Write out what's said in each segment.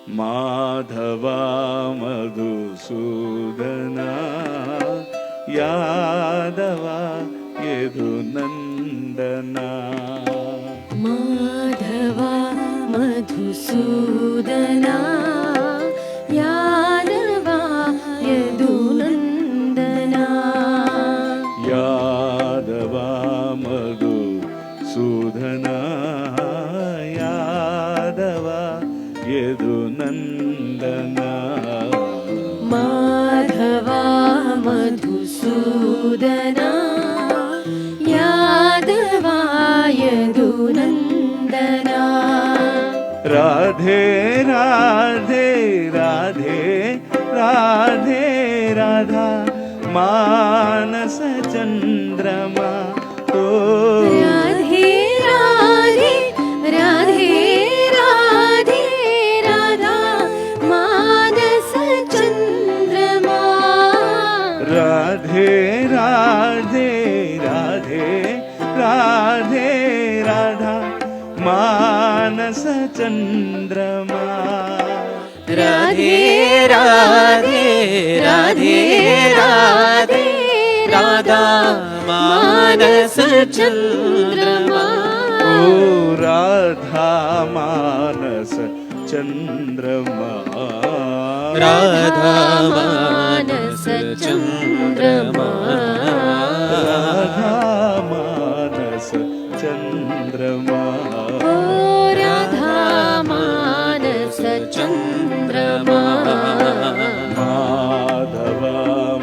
మాధవా మధుసూదనా యాదవా యదునందనా. మాధవా మధుసూదనా యాదవా యదునందనా. యాదవా మధుసూదనా యాదవా యదునందనా. మాధవా మధుసూదనా యాదవా యదునందనా. రాధే రాధే రాధే రాధే రాధా మానస చంద్రమా. ఓ రాధే రాధే రాధే రాధే రాధా మానస చంద్రమా. రాధే రాధే రాధే రాధే రాధా మానస చంద్రమా. రాధే రాధే రాధే రాధే రాధా మానస చంద్రమా. ఓ రాధా మానస చంద్రమా. రాధా మానస చంద్రమా. రాధా మానస చంద్రమా. ఓ రాధా మానస చంద్రమా. మాధవా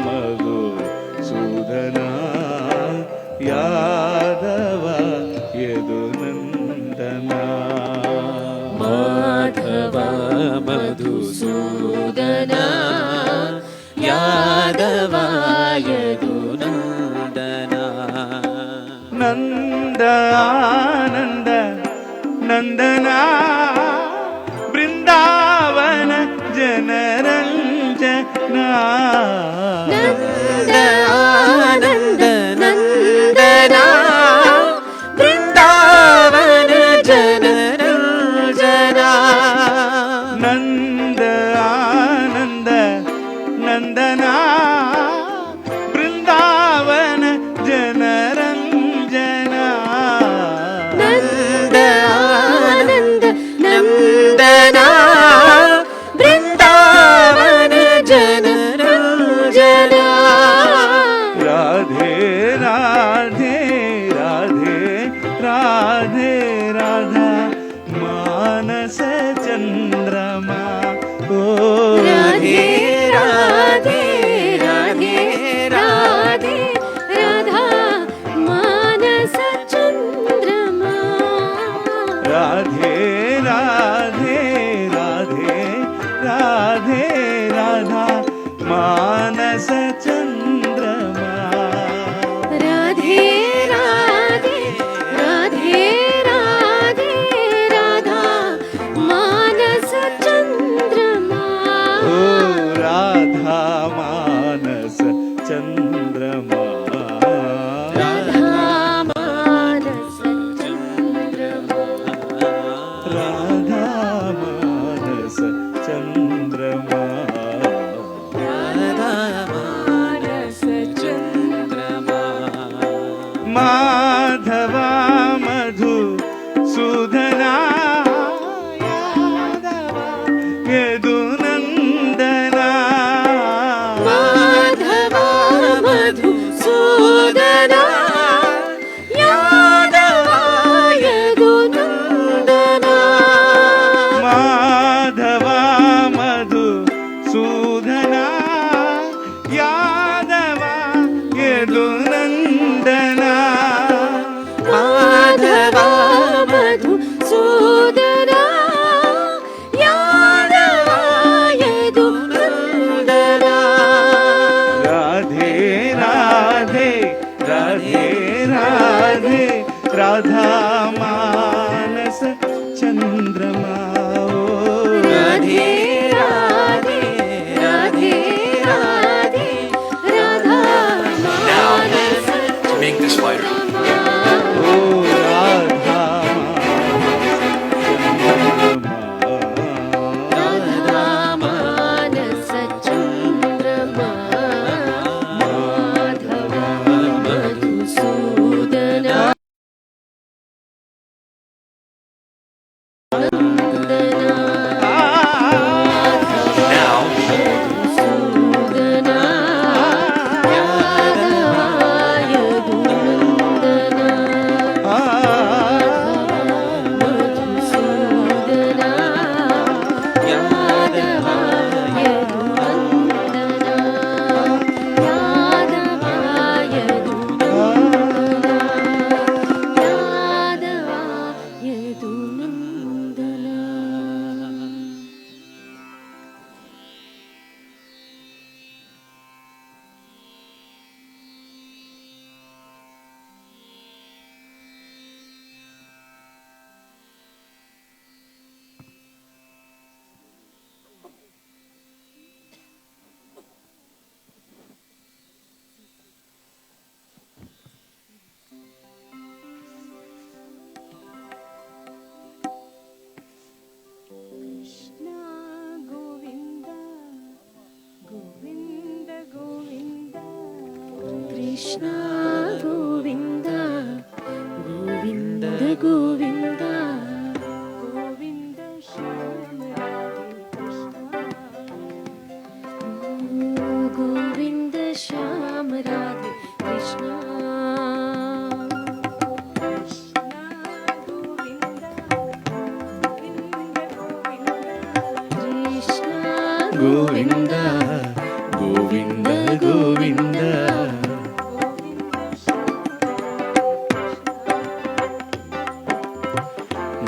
మధుసూదనా యాదవా యదునందనా. మాధవా మధుసూదనా యాదవా యదునందనా. నంద ఆనంద నందనా బృందావన జనరంజనా. నంద ఆనంద నందనా బృందావన జనరంజనా. నంద ఆనంద నందనా బృందావన జనరంజనా. నంద ఆనంద నందనా బృందావన జనరంజనా. రాధే రాధే రాధే రాధే రాధా మానస చంద్రమా. ఓ రాధే రాధే రాధే రాధే రాధా మానస చంద్రమా. రాధే రాధే రాధే రాధే రాధా మానస చంద్రమా. రాధే రాధే రాధే రాధే రాధా మానస చంద్రమా. ఓ రాధా మానస చంద్రమా. రాధా మానస చంద్రమా. రాధా మానస చంద్రమా. రాధా మానస చంద్రమా. మాధవా మధుసూదనా యాదవా యదునందనా. మాధవా మధుసూదనా యాదవా యదునందనా. మాధవా మధుసూదనా యాదవా యదునందనా. మాధవా మధుసూదనా యాదవా कृष्ण गोविन्द गोविन्द गोविन्द गोविन्द श्याम राधे कृष्ण गोविन्द श्याम राधे कृष्ण गोविन्द गोविन्द गोविन्द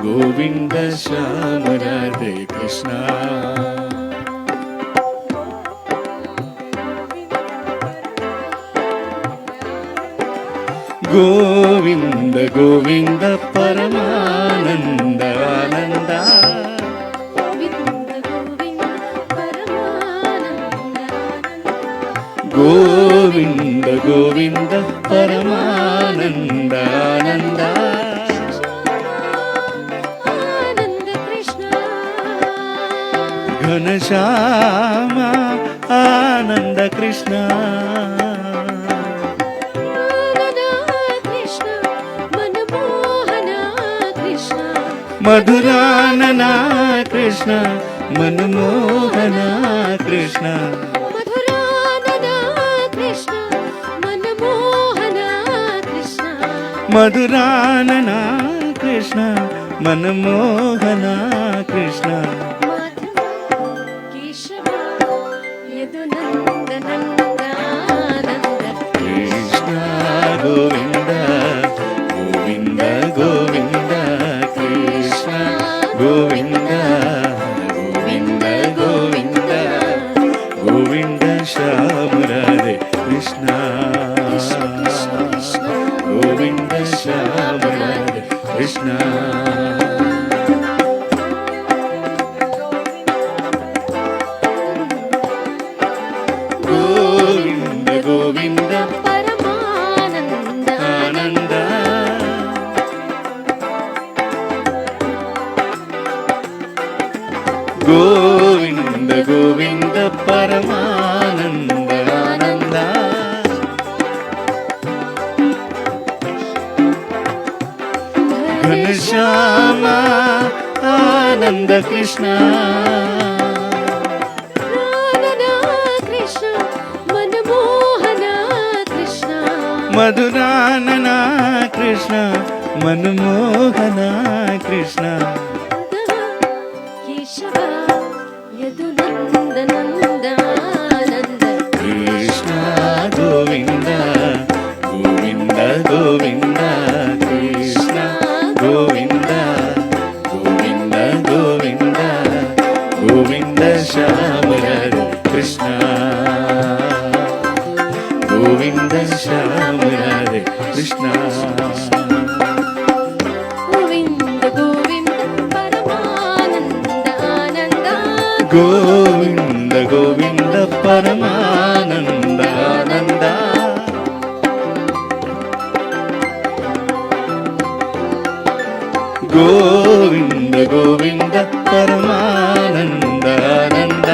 गोविन्द श्याम राधे कृष्ण गोविन्द गोविन्द परमानन्द आनन्द गोविन्द गोविन्द परमानन्द आनन्द आनन्द कृष्ण घनश्याम आनन्द कृष्ण कृष्ण मनमोहन कृष्ण मधुरानना कृष्ण मनमोहन कृष्ण मधुरानना कृष्ण मनमोहन कृष्ण मधुरानना कृष्ण मनमोहन कृष्ण केशव यदुनन्दनन्दनानन्द कृष्ण गोविन्द गोविन्द गोविन्द कृष्ण गोविन्द गोविन्द गोविन्द गोविन्द श्याम राधे कृष्ण गोविन्द श्याम राधे कृष्ण गोविन्द गोविन्द परमानन्द आनन्द गोविन्द गोविन्द परमानन्द आनन्द घनश्याम आनन्द कृष्ण कृष्ण मनमोहन कृष्ण मधुरानना कृष्ण मनमोहन कृष्ण केशव यदुनन्दनन्दनानन्द कृष्ण गोविन्द गोविन्द गोविन्द कृष्ण गोविन्द गोविन्द गोविन्द गोविन्द श्याम राधे कृष्ण गोविन्द श्याम राधे कृष्ण गोविन्द गोविन्द परमानन्द आनन्द गोविन्द गोविन्द परमानन्द आनन्द गोविन्द गोविन्द परमानन्द आनन्द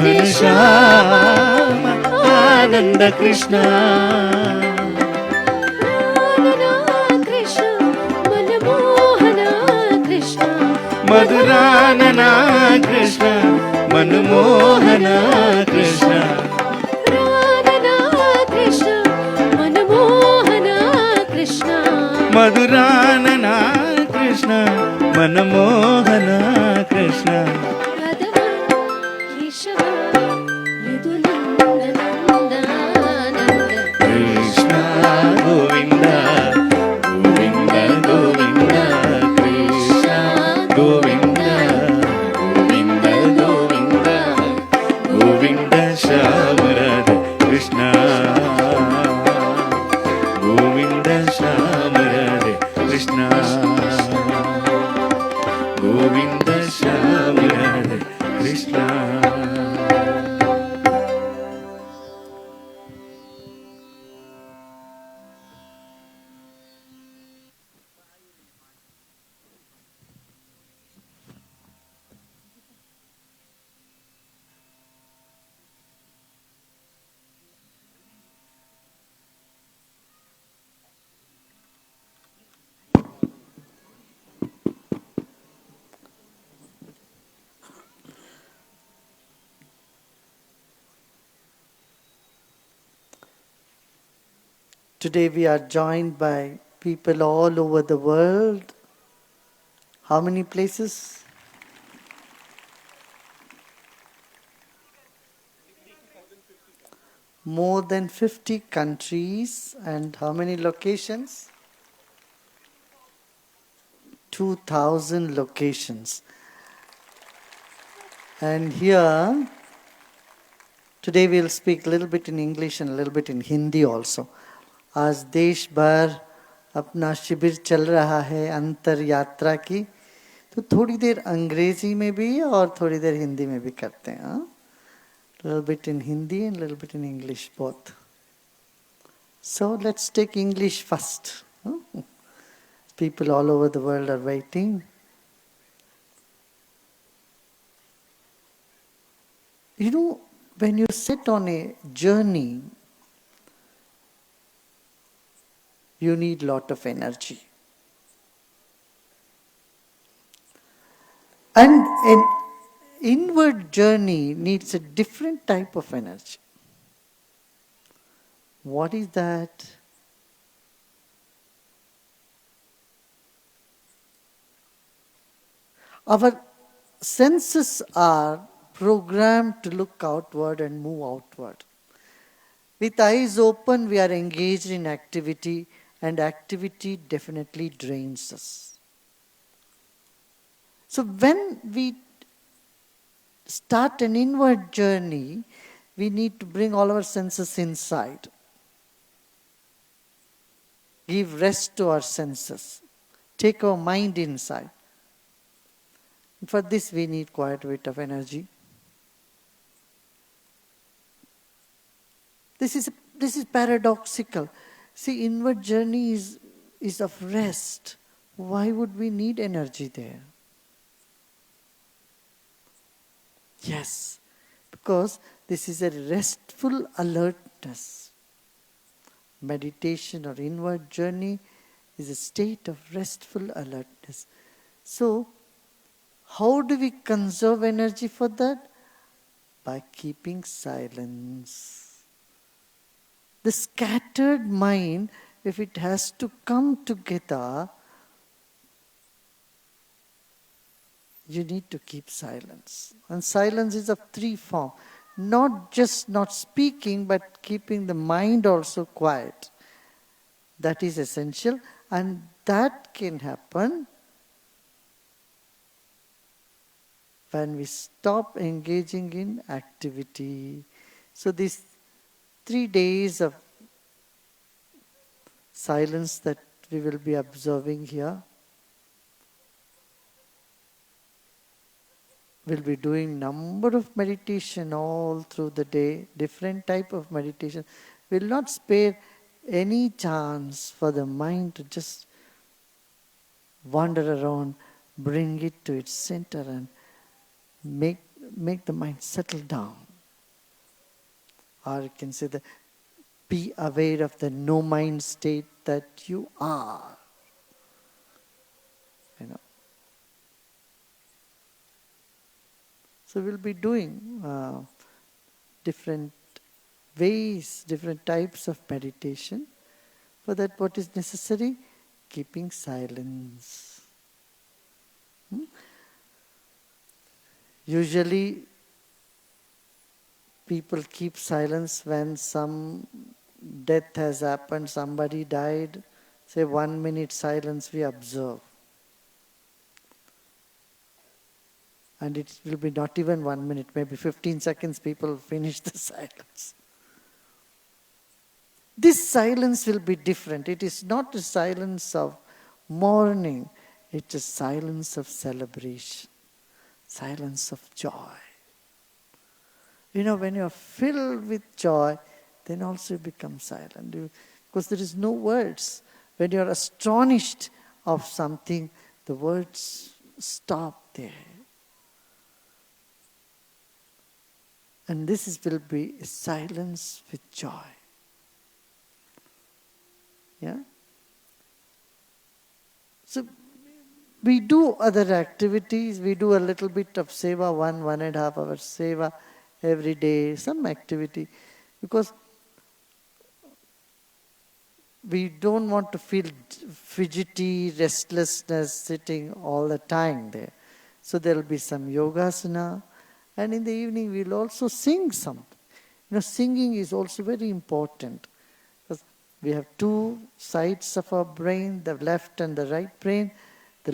घनश्याम आनन्द Krishna Krishna Manmohan Krishna मधुरानना Krishna Manmohan Krishna Krishna Manmohan Krishna मधुरानना Krishna Manmohan Krishna Keshav यदुनन्दनन्दनानन्द Krishna Govind Govind Govind Krishna Govind Govind Govind Govind Shyam Radhe Krishna Govind Shyam Radhe Krishna Govind Shyam Radhe Krishna Today we are joined by people all over the world. How many places? More than 50 countries. And how many locations? 2,000 locations. And here, today we'll speak a little bit in English and a little bit in Hindi also. आज देश भर अपना शिविर चल रहा है अंतर यात्रा की, तो थोड़ी देर अंग्रेजी में भी और थोड़ी देर हिंदी में भी करते हैं. Little bit in Hindi and little bit in English both. So let's take English first. People all over the world are waiting. You know, when you sit on a journey, you need lot of energy. And an inward journey needs a different type of energy. What is that? Our senses are programmed to look outward and move outward. With eyes open, we are engaged in activity, and activity definitely drains us. So when we start an inward journey, we need to bring all our senses inside. Give rest to our senses. Take our mind inside. For this we need quite a bit of energy. This is paradoxical. See, inward journey is of rest. Why would we need energy there? Yes, because this is a restful alertness. Meditation or inward journey is a state of restful alertness. So, how do we conserve energy for that? By keeping silence. The scattered mind, if it has to come together, you need to keep silence. And silence is of three forms. Not just not speaking, but keeping the mind also quiet. That is essential. And that can happen when we stop engaging in activity. So these 3 days of silence that we will be observing here, we'll be doing number of meditation all through the day, different type of meditation. We'll not spare any chance for the mind to just wander around, bring it to its center and make the mind settle down. Or you can say that be aware of the no mind state that you are. So we'll be doing different ways, different types of meditation. For that, what is necessary? Keeping silence. Usually, people keep silence when some death has happened, somebody died. Say 1 minute silence we observe. And it will be not even 1 minute, maybe 15 seconds people finish the silence. This silence will be different. It is not a silence of mourning. It's a silence of celebration. Silence of joy. When you are filled with joy, then also you become silent. Because there is no words. When you are astonished of something, the words stop there. And this will be a silence with joy. Yeah? So, we do other activities. We do a little bit of seva, 1.5 hours seva every day, some activity. Because we don't want to feel fidgety, restlessness sitting all the time there. So there will be some yogasana, and in the evening we'll also sing something. Singing is also very important. Because we have two sides of our brain, the left and the right brain, the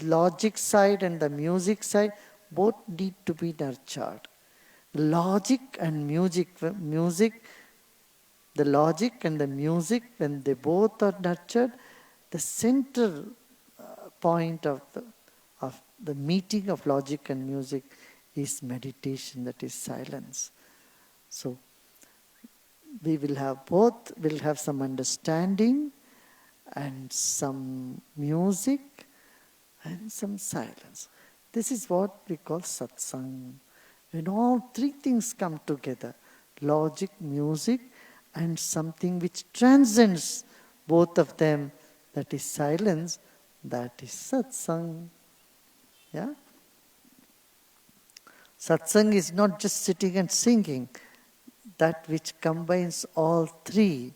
logic side and the music side, both need to be nurtured. Logic and music, the logic and the music, when they both are nurtured, the center point of the meeting of logic and music is meditation, that is silence. So we will have both, we'll have some understanding and some music and some silence. This is what we call satsang. When all three things come together, logic, music, and something which transcends both of them, that is silence, that is satsang. Yeah? Satsang is not just sitting and singing. That which combines all three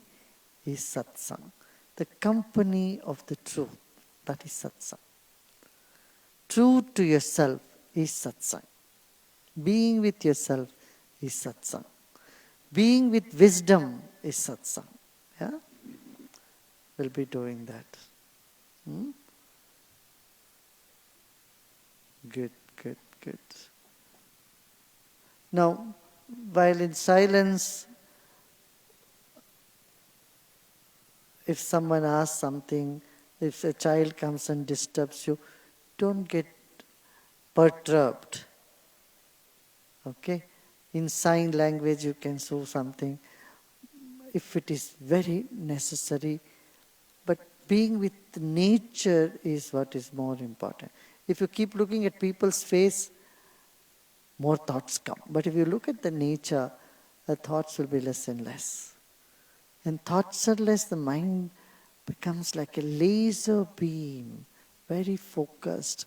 is satsang. The company of the truth, that is satsang. True to yourself is satsang. Being with yourself is satsang. Being with wisdom is satsang. Yeah? We'll be doing that. Good, good, good. Now, while in silence, if someone asks something, if a child comes and disturbs you, don't get perturbed. Okay? In sign language you can show something if it is very necessary. But being with nature is what is more important. If you keep looking at people's face, more thoughts come. But if you look at the nature, the thoughts will be less and less. And thoughts are less, the mind becomes like a laser beam, very focused.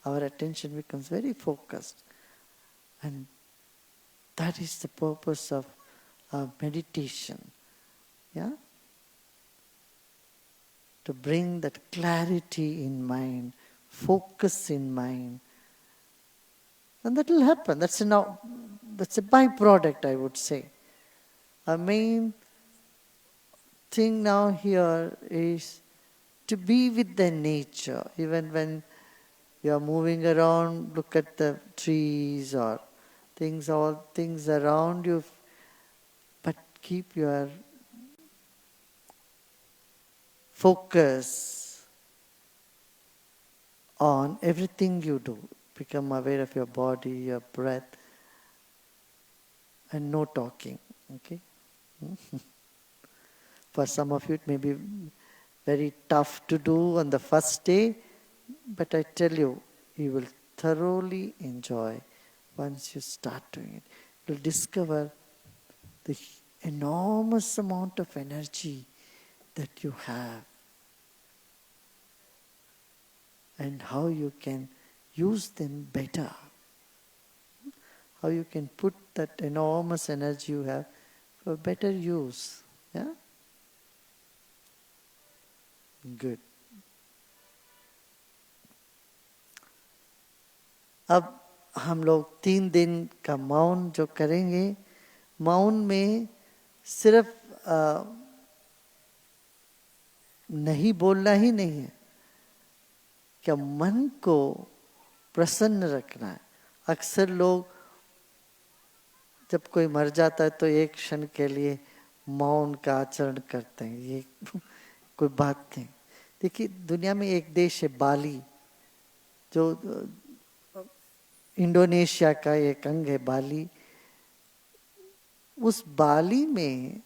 Our attention becomes very focused. And that is the purpose of meditation. Yeah? To bring that clarity in mind, focus in mind. And that will happen. That's a byproduct, I would say. Our main thing now here is to be with the nature. Even when you are moving around, look at the trees or all things around you. But keep your focus on everything you do. Become aware of your body, your breath, and no talking. Okay? For some of you it may be very tough to do on the first day, but I tell you, you will thoroughly enjoy once you start doing it. You'll discover the enormous amount of energy that you have and how you can use them better. How you can put that enormous energy you have for better use. Yeah? Good. अब हम लोग 3 दिन का मौन जो करेंगे, मौन में सिर्फ नहीं बोलना ही नहीं है, क्या मन को प्रसन्न रखना है. अक्सर लोग जब कोई मर जाता है तो एक क्षण के लिए मौन का आचरण करते हैं. ये कोई बात नहीं. देखिए, दुनिया में एक देश है बाली, जो इंडोनेशिया का एक अंग है बाली. उस बाली में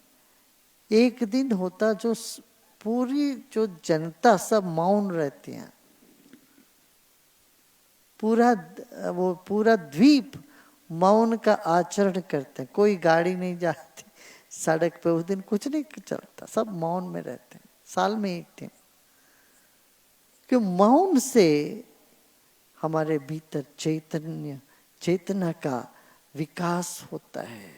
एक दिन होता जो पूरी जो जनता सब मौन रहती है. पूरा द्वीप मौन का आचरण करते हैं. कोई गाड़ी नहीं जाती सड़क पे, उस दिन कुछ नहीं चलता, सब मौन में रहते हैं. साल में एक दिन. क्यों? मौन से हमारे भीतर चेतना का विकास होता है.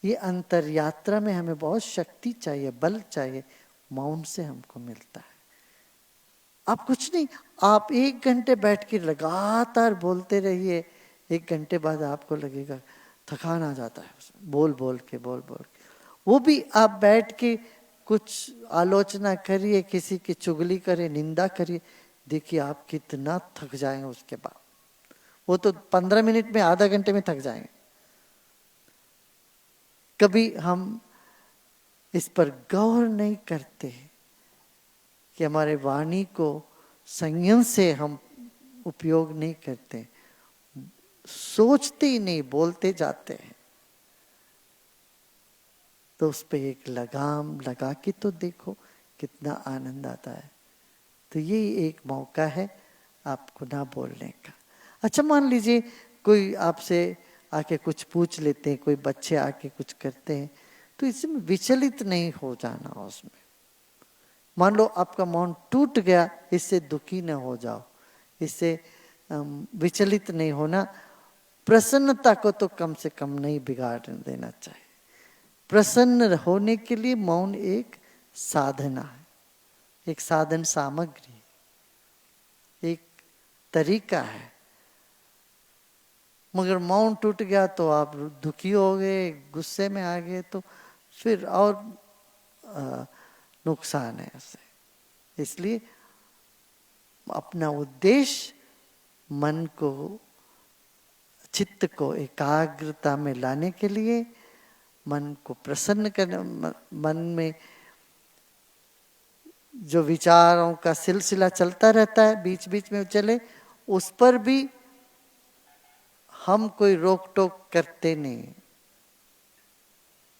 ये अंतर यात्रा में हमें बहुत शक्ति चाहिए, बल चाहिए, मौन से हमको मिलता है। आप कुछ नहीं, आप 1 घंटे बैठ के लगातार बोलते रहिए, 1 घंटे बाद आपको लगेगा थकान आ जाता है उसमें, बोल बोल के। वो भी आप बैठ के कुछ आलोचना करिए, किसी की चुगली करिए, निंदा करिए, देखिए आप कितना थक जाएंगे उसके बाद। वो तो 15 मिनट में, आधा घंटे में थक जाएंगे। कभी हम इस पर गौर नहीं करते कि हमारे वाणी को संयम से हम उपयोग नहीं करते, सोचते ही नहीं, बोलते जाते हैं। तो उस पे एक लगाम लगा के तो देखो कितना आनंद आता है। तो ये एक मौका है आपको ना बोलने का। अच्छा, मान लीजिए कोई आपसे आके कुछ पूछ लेते हैं, कोई बच्चे आके कुछ करते हैं, तो इसमें विचलित नहीं हो जाना उसमें। मान लो आपका मौन टूट गया, इससे दुखी न हो जाओ, इससे विचलित नहीं होना। प्रसन्नता को तो कम से कम नहीं बिगाड़ देना चाहिए। प्रसन्न होने के लिए मौन एक साधना है, एक साधन सामग्री, एक तरीका है। मगर मौन टूट गया तो आप दुखी हो गए, गुस्से में आ गए, तो फिर और नुकसान है इससे। इसलिए अपना उद्देश्य मन को, चित्त को एकाग्रता में लाने के लिए, मन को प्रसन्न करने, मन में जो विचारों का सिलसिला चलता रहता है, बीच बीच में चले, उस पर भी हम कोई रोक टोक करते नहीं।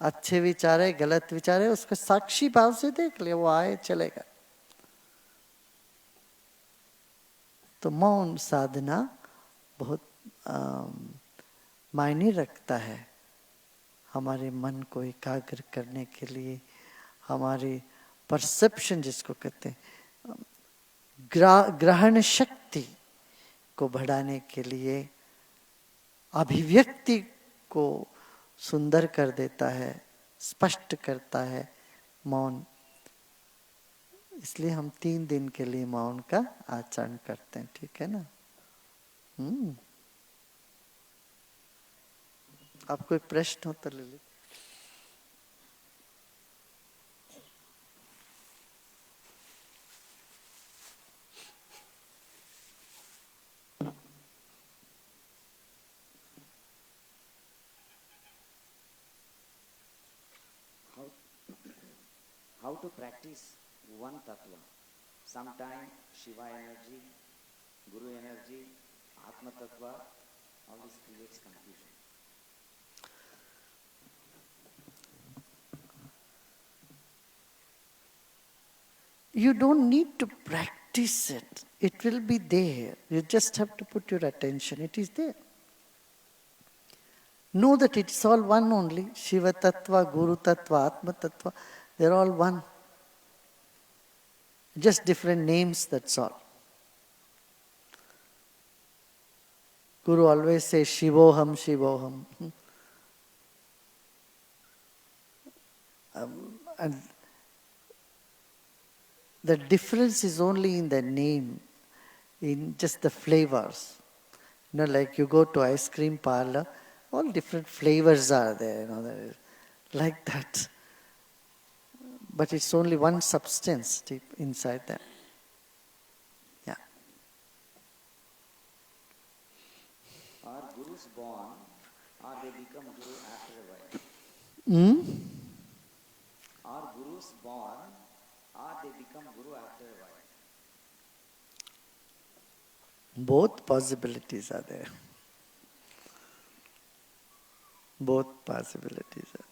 अच्छे विचार है, गलत विचार है, उसका साक्षी भाव से देख ले, वो आए चलेगा। तो मौन साधना बहुत मायने रखता है हमारे मन को एकाग्र करने के लिए, हमारे परसेप्शन जिसको कहते हैं, ग्रहण शक्ति को बढ़ाने के लिए, अभिव्यक्ति को सुंदर कर देता है, स्पष्ट करता है मौन। इसलिए हम 3 दिन के लिए मौन का आचरण करते हैं, ठीक है ना। आप कोई प्रश्न हो तो ले लीजिए। How to practice one tattva? Sometime Shiva energy, Guru energy, Atma tattva, all this creates confusion. You don't need to practice it. It will be there. You just have to put your attention. It is there. Know that it's all one only. Shiva Tattva, Guru Tattva, Atma Tattva, they're all one. Just different names, that's all. Guru always says Shivoham, Shivoham. And the difference is only in the name, in just the flavors. Like you go to ice cream parlor, all different flavors are there, like that. But it's only one substance deep inside them. Yeah. Are gurus born or they become guru after a while? Are gurus born or they become guru after a while? Both possibilities are there. Both possibilities are.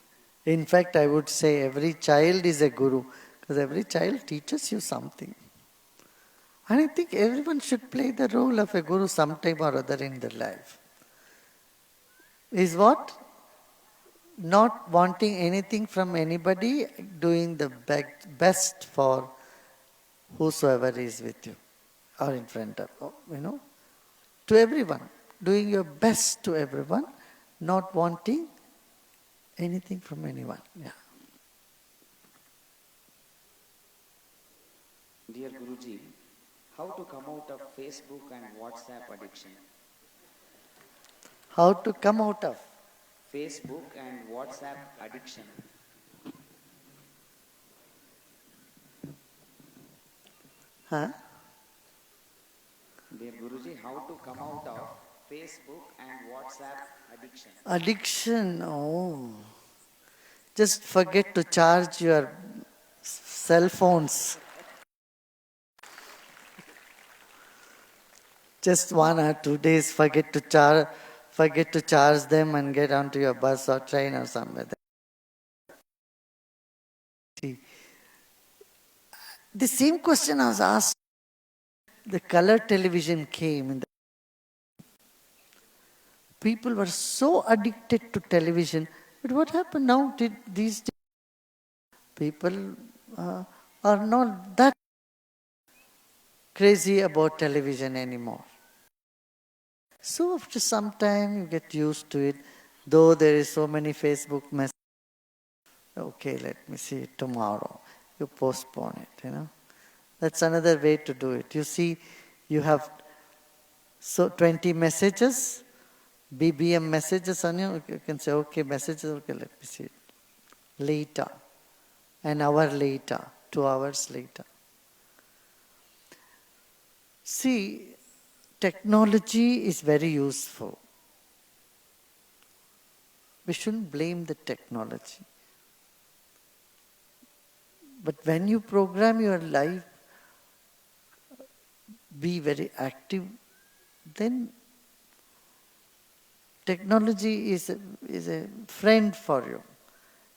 In fact, I would say every child is a guru, because every child teaches you something. And I think everyone should play the role of a guru sometime or other in their life. Is what? Not wanting anything from anybody, doing the best for whosoever is with you or in front of, to everyone. Doing your best to everyone, not wanting Anything from anyone. Yeah. Dear Guruji, how to come out of Facebook and WhatsApp addiction? How to come out of? Facebook and WhatsApp addiction. Huh? Dear Guruji, how to come out of Facebook and WhatsApp addiction? Addiction, oh. Just forget to charge your cell phones. Just 1 or 2 days, forget to charge them and get onto your bus or train or somewhere. The same question I was asked. The color television came. People were so addicted to television. But what happened now? These days, people are not that crazy about television anymore. So after some time, you get used to it. Though there is so many Facebook messages. Okay, let me see it tomorrow. You postpone it, That's another way to do it. You see, you have 20 messages, BBM messages on you. You can say, okay, messages, okay, let me see it. Later, an hour later, 2 hours later. See, technology is very useful. We shouldn't blame the technology. But when you program your life, be very active, then technology is a friend for you.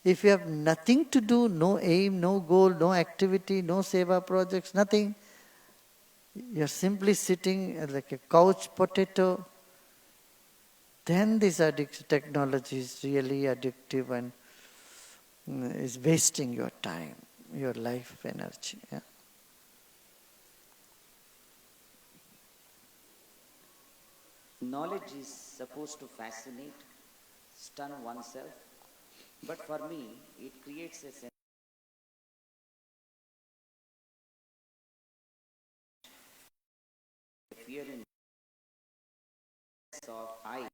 If you have nothing to do, no aim, no goal, no activity, no seva projects, nothing, you're simply sitting like a couch potato, then this technology is really addictive and is wasting your time, your life energy. Yeah. Knowledge is supposed to fascinate, stun oneself, but for me, it creates a sense of fear in of I.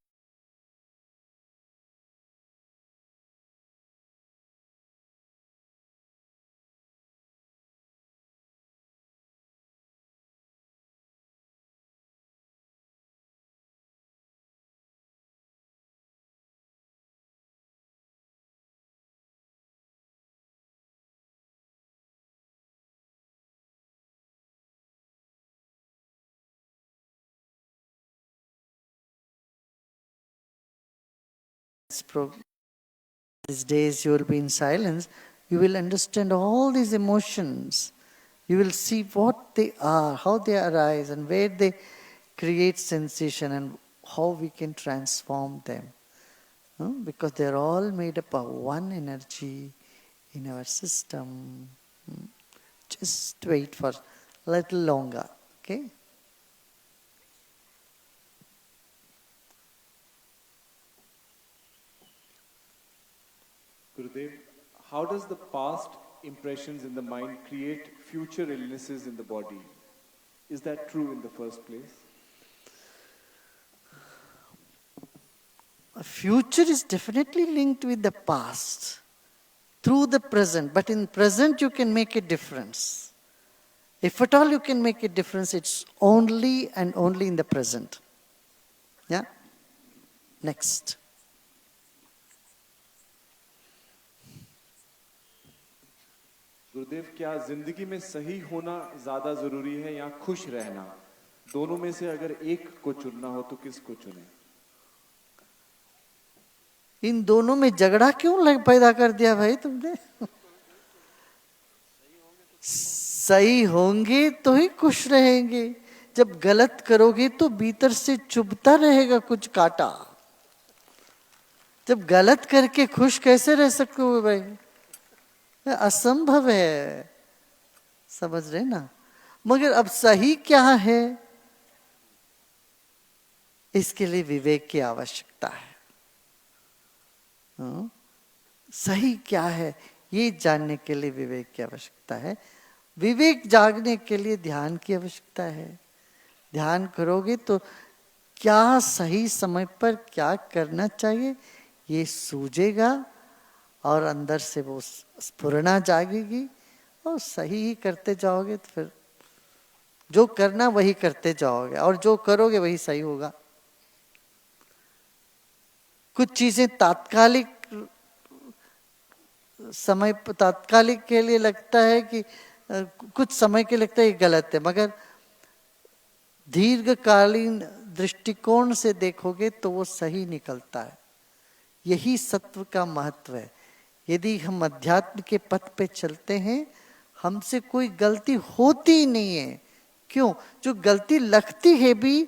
These days you will be in silence, you will understand all these emotions. You will see what they are, how they arise, and where they create sensation, and how we can transform them. Because they are all made up of one energy in our system. Just wait for a little longer, okay? Gurudev, how does the past impressions in the mind create future illnesses in the body? Is that true in the first place? A future is definitely linked with the past through the present, but in present you can make a difference. If at all you can make a difference, it's only and only in the present. Yeah? Next. गुरुदेव, क्या जिंदगी में सही होना ज्यादा जरूरी है या खुश रहना? दोनों में से अगर एक को चुनना हो तो किसको चुने? इन दोनों में झगड़ा क्यों पैदा कर दिया भाई तुमने? सही होंगे तो ही खुश रहेंगे. जब गलत करोगे तो भीतर से चुभता रहेगा कुछ कांटा. जब गलत करके खुश कैसे रह सकते हो भाई? असंभव है. समझ रहे ना? मगर अब सही क्या है, इसके लिए विवेक की आवश्यकता है. सही क्या है ये जानने के लिए विवेक की आवश्यकता है। विवेक जागने के लिए ध्यान की आवश्यकता है। ध्यान करोगे तो क्या सही समय पर क्या करना चाहिए ये सूझेगा और अंदर से वो स्फुरना जागेगी और सही ही करते जाओगे तो फिर जो करना वही करते जाओगे और जो करोगे वही सही होगा। कुछ चीजें तात्कालिक समय तात्कालिक के लिए लगता है कि कुछ समय के लगता है ये गलत है, मगर दीर्घकालीन दृष्टिकोण से देखोगे तो वो सही निकलता है। यही सत्व का महत्व है। यदि हम अध्यात्म के पथ पे चलते हैं हमसे कोई गलती होती नहीं है। क्यों? जो गलती लगती है भी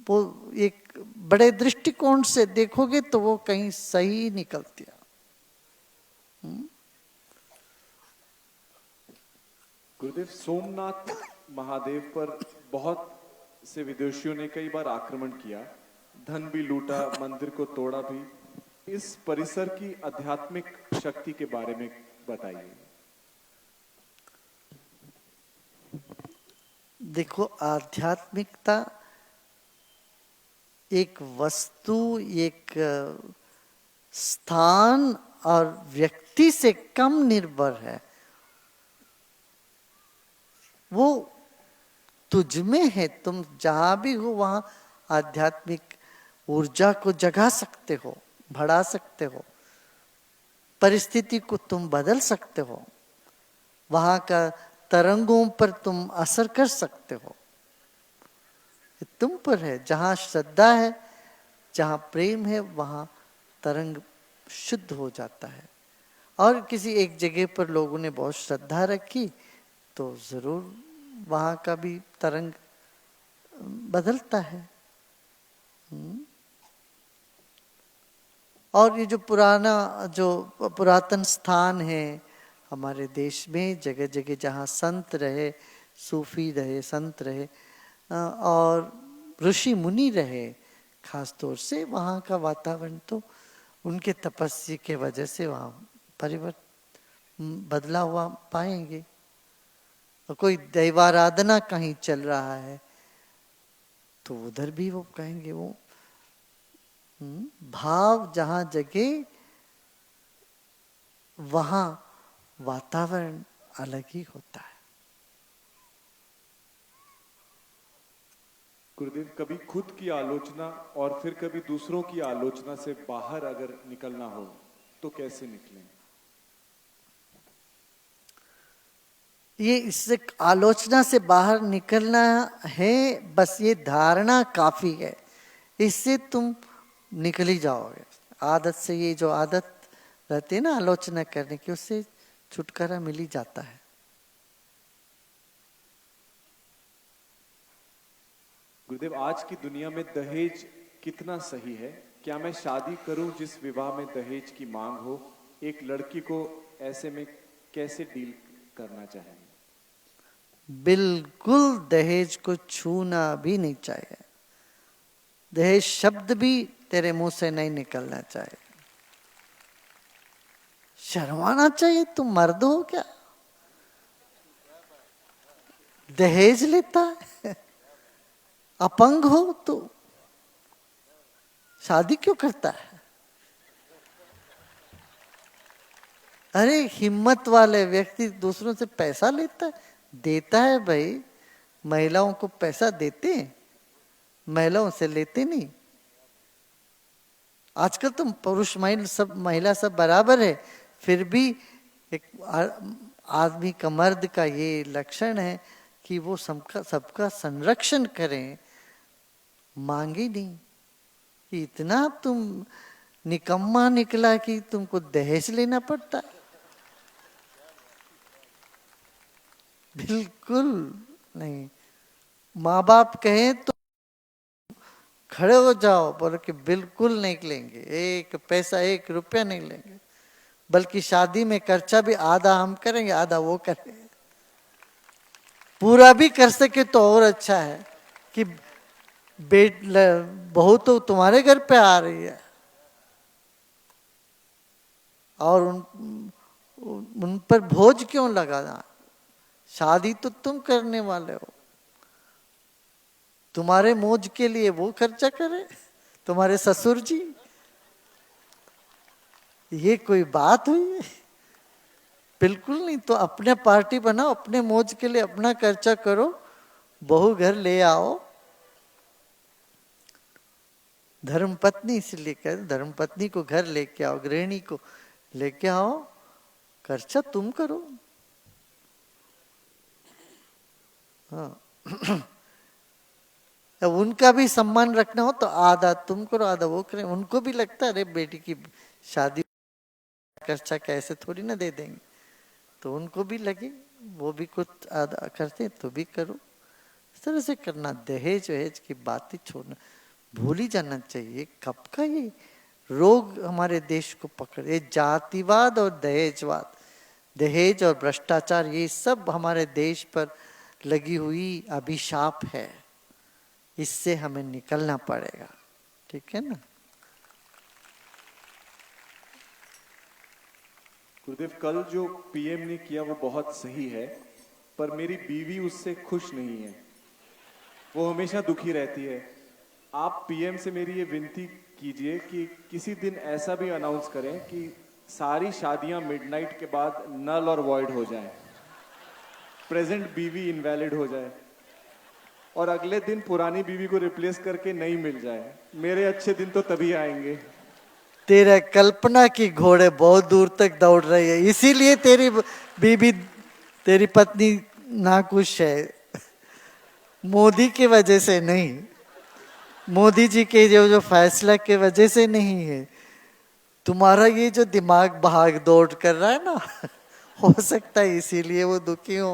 वो एक बड़े दृष्टिकोण से देखोगे तो वो कहीं सही निकलती है। गुरुदेव, सोमनाथ महादेव पर बहुत से विदेशियों ने कई बार आक्रमण किया, धन भी लूटा, मंदिर को तोड़ा भी। इस परिसर की आध्यात्मिक शक्ति के बारे में बताइए। देखो, आध्यात्मिकता एक वस्तु, एक स्थान और व्यक्ति से कम निर्भर है। वो तुझ में है। तुम जहां भी हो वहां आध्यात्मिक ऊर्जा को जगा सकते हो, बढ़ा सकते हो, परिस्थिति को तुम बदल सकते हो, वहां का तरंगों पर तुम असर कर सकते हो। ये तुम पर है। जहां श्रद्धा है, जहां प्रेम है, वहां तरंग शुद्ध हो जाता है। और किसी एक जगह पर लोगों ने बहुत श्रद्धा रखी तो जरूर वहां का भी तरंग बदलता है। और ये जो पुरातन स्थान है हमारे देश में, जगह जगह जहाँ संत रहे, सूफी रहे, संत रहे और ऋषि मुनि रहे, खास तौर से वहाँ का वातावरण तो उनके तपस्या के वजह से वहाँ परिवर्तन बदला हुआ पाएंगे। और कोई दैवाराधना कहीं चल रहा है तो उधर भी वो कहेंगे, वो भाव जहाँ जगे वहाँ वातावरण अलग ही होता है। गुरुदेव, कभी खुद की आलोचना और फिर कभी दूसरों की आलोचना से बाहर अगर निकलना हो तो कैसे निकलें? ये इससे आलोचना से बाहर निकलना है, बस ये धारणा काफी है। इससे तुम निकल ही जाओगे। आदत से, ये जो आदत रहती है ना आलोचना करने की, उससे छुटकारा मिल ही जाता है। गुरुदेव, आज की दुनिया में दहेज कितना सही है? क्या मैं शादी करूं जिस विवाह में दहेज की मांग हो? एक लड़की को ऐसे में कैसे डील करना चाहिए? बिल्कुल दहेज को छूना भी नहीं चाहिए। दहेज शब्द भी तेरे मुंह से नहीं निकलना चाहिए। शर्माना चाहिए। तुम मर्द हो क्या? दहेज लेता है? अपंग हो तो शादी क्यों करता है? अरे हिम्मत वाले व्यक्ति दूसरों से पैसा लेता है, देता है भाई। महिलाओं को पैसा देते हैं, महिलाओं से लेते नहीं। आजकल तो पुरुष महिला सब बराबर है, फिर भी एक आदमी का, मर्द का ये लक्षण है कि वो सबका संरक्षण करें, मांगे नहीं। कि इतना तुम निकम्मा निकला कि तुमको दहेज लेना पड़ता है? बिल्कुल नहीं। माँ बाप कहें तो खड़े हो जाओ, बोलो कि बिल्कुल नहीं लेंगे, एक पैसा, एक रुपया नहीं लेंगे। बल्कि शादी में खर्चा भी आधा हम करेंगे, आधा वो करेंगे। पूरा भी कर सके तो और अच्छा है कि बहू तो तुम्हारे घर पे आ रही है। और उन पर बोझ क्यों लगाना? शादी तो तुम करने वाले हो, तुम्हारे मौज के लिए वो खर्चा करे, तुम्हारे ससुर जी। ये कोई बात हुई? बिल्कुल नहीं। तो अपने पार्टी बनाओ, अपने मौज के लिए अपना खर्चा करो, बहू घर ले आओ। धर्मपत्नी इसलिए कहते, धर्मपत्नी को घर लेके आओ, गृहिणी को लेके आओ, खर्चा तुम करो। हाँ। अब उनका भी सम्मान रखना हो तो आधा तुम करो आधा वो करें। उनको भी लगता है अरे बेटी की शादी खर्चा कैसे थोड़ी ना दे देंगे, तो उनको भी लगे वो भी कुछ आधा करते तो भी करो। इस तरह से करना। दहेज वहेज की बात ही छोड़ना, भूल ही जाना चाहिए। कब का ये रोग हमारे देश को पकड़े, जातिवाद और दहेजवाद, दहेज और भ्रष्टाचार, ये सब हमारे देश पर लगी हुई अभिशाप है। इससे हमें निकलना पड़ेगा, ठीक है ना। गुरुदेव, कल जो पीएम ने किया वो बहुत सही है, पर मेरी बीवी उससे खुश नहीं है, वो हमेशा दुखी रहती है। आप पीएम से मेरी ये विनती कीजिए कि किसी दिन ऐसा भी अनाउंस करें कि सारी शादियां मिडनाइट के बाद नल और वॉइड हो जाएं, प्रेजेंट बीवी इनवैलिड हो जाए और अगले दिन पुरानी बीवी को रिप्लेस करके नई मिल जाए। मेरे अच्छे दिन तो तभी आएंगे। तेरा कल्पना की घोड़े बहुत दूर तक दौड़ रही है, इसीलिए तेरी बीबी, तेरी पत्नी नाखुश है। मोदी की वजह से नहीं, मोदी जी के जो फैसला के वजह से नहीं है। तुम्हारा ये जो दिमाग भाग दौड़ कर रहा है ना, हो सकता है इसीलिए वो दुखी हो।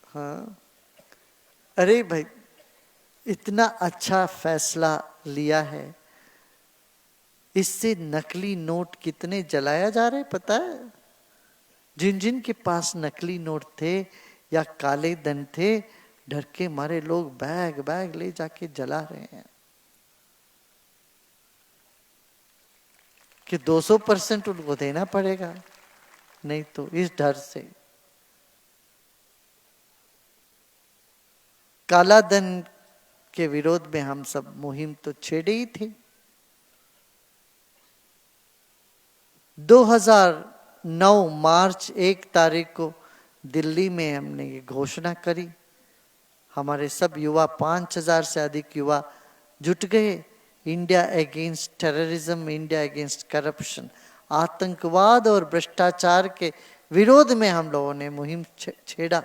हाँ, अरे भाई इतना अच्छा फैसला लिया है, इससे नकली नोट कितने जलाया जा रहे पता है? जिन जिन के पास नकली नोट थे या काले धन थे, डर के मारे लोग बैग बैग ले जाके जला रहे हैं कि 200% उनको देना पड़ेगा, नहीं तो इस डर से। काला धन के विरोध में हम सब मुहिम तो छेड़े ही थे। 2009 मार्च 1 तारीख को दिल्ली में हमने ये घोषणा करी। हमारे सब युवा, 5000 से अधिक युवा जुट गए। India against terrorism, India against corruption, आतंकवाद और भ्रष्टाचार के विरोध में हम लोगों ने मुहिम छेड़ा।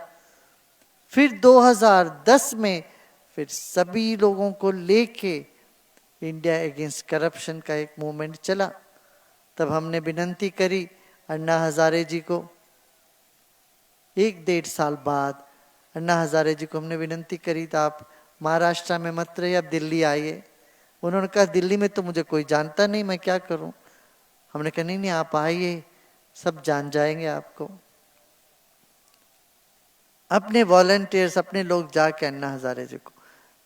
फिर 2010 में फिर सभी लोगों को लेके इंडिया अगेंस्ट करप्शन का एक मूवमेंट चला। तब हमने विनती करी अन्ना हजारे जी को। 1-1.5 साल बाद अन्ना हजारे जी को हमने विनती करी तो आप महाराष्ट्र में मत रहिए, आप दिल्ली आइए। उन्होंने कहा दिल्ली में तो मुझे कोई जानता नहीं, मैं क्या करूं। हमने कहा नहीं आप आइए, सब जान जाएंगे आपको। अपने वॉलंटियर्स, अपने लोग जाके अन्ना हजारे जी को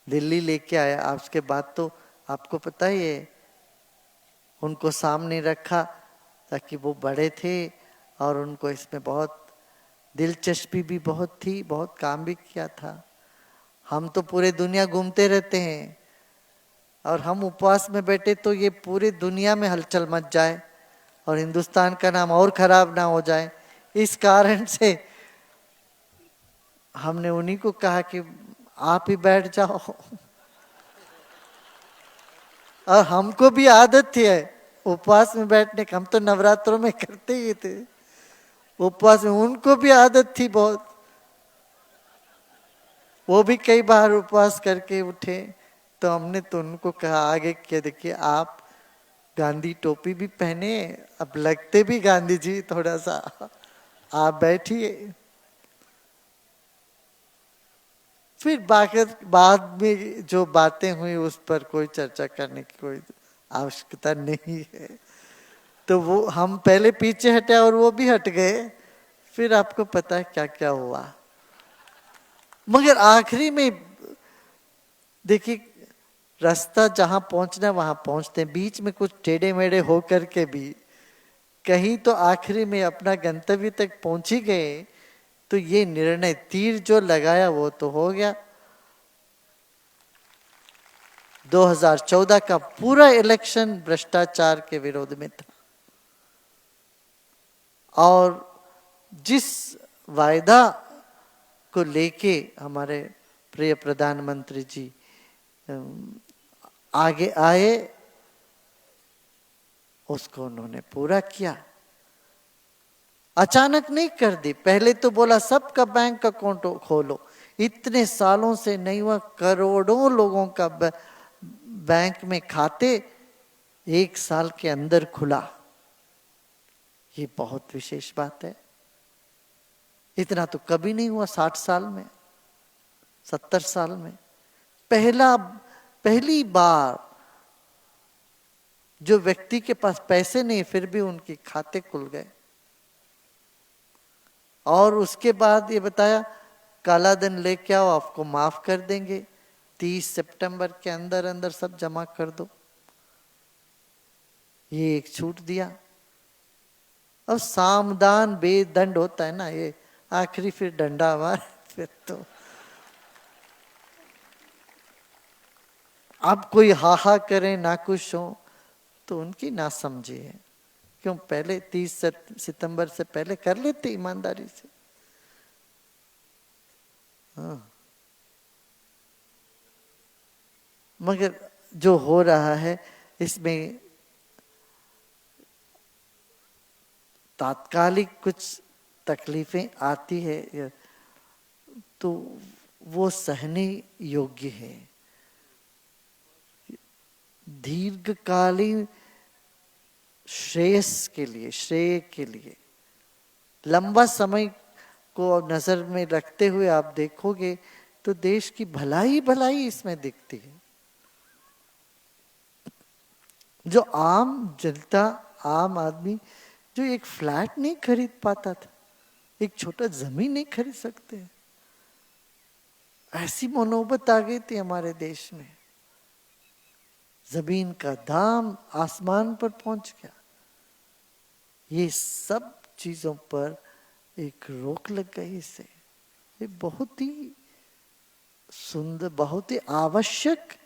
दिल्ली लेके आया। आप उसके बाद तो आपको पता ही है, उनको सामने रखा ताकि वो बड़े थे और उनको इसमें बहुत दिलचस्पी भी बहुत थी, बहुत काम भी किया था। हम तो पूरे दुनिया घूमते रहते हैं और हम उपवास में बैठे तो ये पूरी दुनिया में हलचल मच जाए और हिंदुस्तान का नाम और खराब ना हो जाए, इस कारण से हमने उन्हीं को कहा कि आप ही बैठ जाओ। और हमको भी आदत थी उपवास में बैठने की, हम तो नवरात्रों में करते ही थे उपवास में। उनको भी आदत थी बहुत, वो भी कई बार उपवास करके उठे। तो हमने तो उनको कहा आगे क्या, देखिए आप गांधी टोपी भी पहने, अब लगते भी गांधी जी थोड़ा सा, आप बैठिए। फिर बाद में जो बातें हुई उस पर कोई चर्चा करने की कोई आवश्यकता नहीं है। तो वो हम पहले पीछे हटे और वो भी हट गए। फिर आपको पता है क्या क्या हुआ। मगर आखिरी में देखिए, रास्ता जहां पहुंचना वहां पहुंचते हैं, बीच में कुछ टेढ़े मेढ़े होकर के भी कहीं तो आखिरी में अपना गंतव्य तक पहुंच ही गए, तो ये निर्णय तीर जो लगाया वो तो हो गया। 2014 का पूरा इलेक्शन भ्रष्टाचार के विरोध में था, और जिस वायदा को लेके हमारे प्रिय प्रधानमंत्री जी आगे आए, उसको उन्होंने पूरा किया। अचानक नहीं कर दी, पहले तो बोला सबका बैंक अकाउंट खोलो, इतने सालों से नहीं हुआ, करोड़ों लोगों का बैंक में खाते 1 साल के अंदर खुला। ये बहुत विशेष बात है, इतना तो कभी नहीं हुआ 60 साल में, 70 साल में। पहली बार जो व्यक्ति के पास पैसे नहीं फिर भी उनके खाते खुल गए। और उसके बाद ये बताया काला धन लेके आओ, आपको माफ कर देंगे, 30 सितंबर के अंदर अंदर सब जमा कर दो। ये एक छूट दिया। अब सामदान बेदंड होता है ना, ये आखिरी फिर डंडा मार, फिर तो अब कोई हाहा करे ना कुछ हो तो उनकी ना समझी है। क्यों पहले 30 सितंबर से पहले कर लेते ईमानदारी से। हाँ। मगर जो हो रहा है इसमें तात्कालिक कुछ तकलीफें आती है तो वो सहने योग्य है। दीर्घकालीन श्रेयस के लिए, श्रेय के लिए, लंबा समय को नजर में रखते हुए आप देखोगे तो देश की भलाई भलाई इसमें दिखती है। जो आम जनता, आम आदमी जो एक फ्लैट नहीं खरीद पाता था, एक छोटा जमीन नहीं खरीद सकते, ऐसी मनोबत आ गई थी हमारे देश में। जमीन का दाम आसमान पर पहुंच गया। ये सब चीजों पर एक रोक लग गई इससे। ये बहुत ही सुंदर, बहुत ही आवश्यक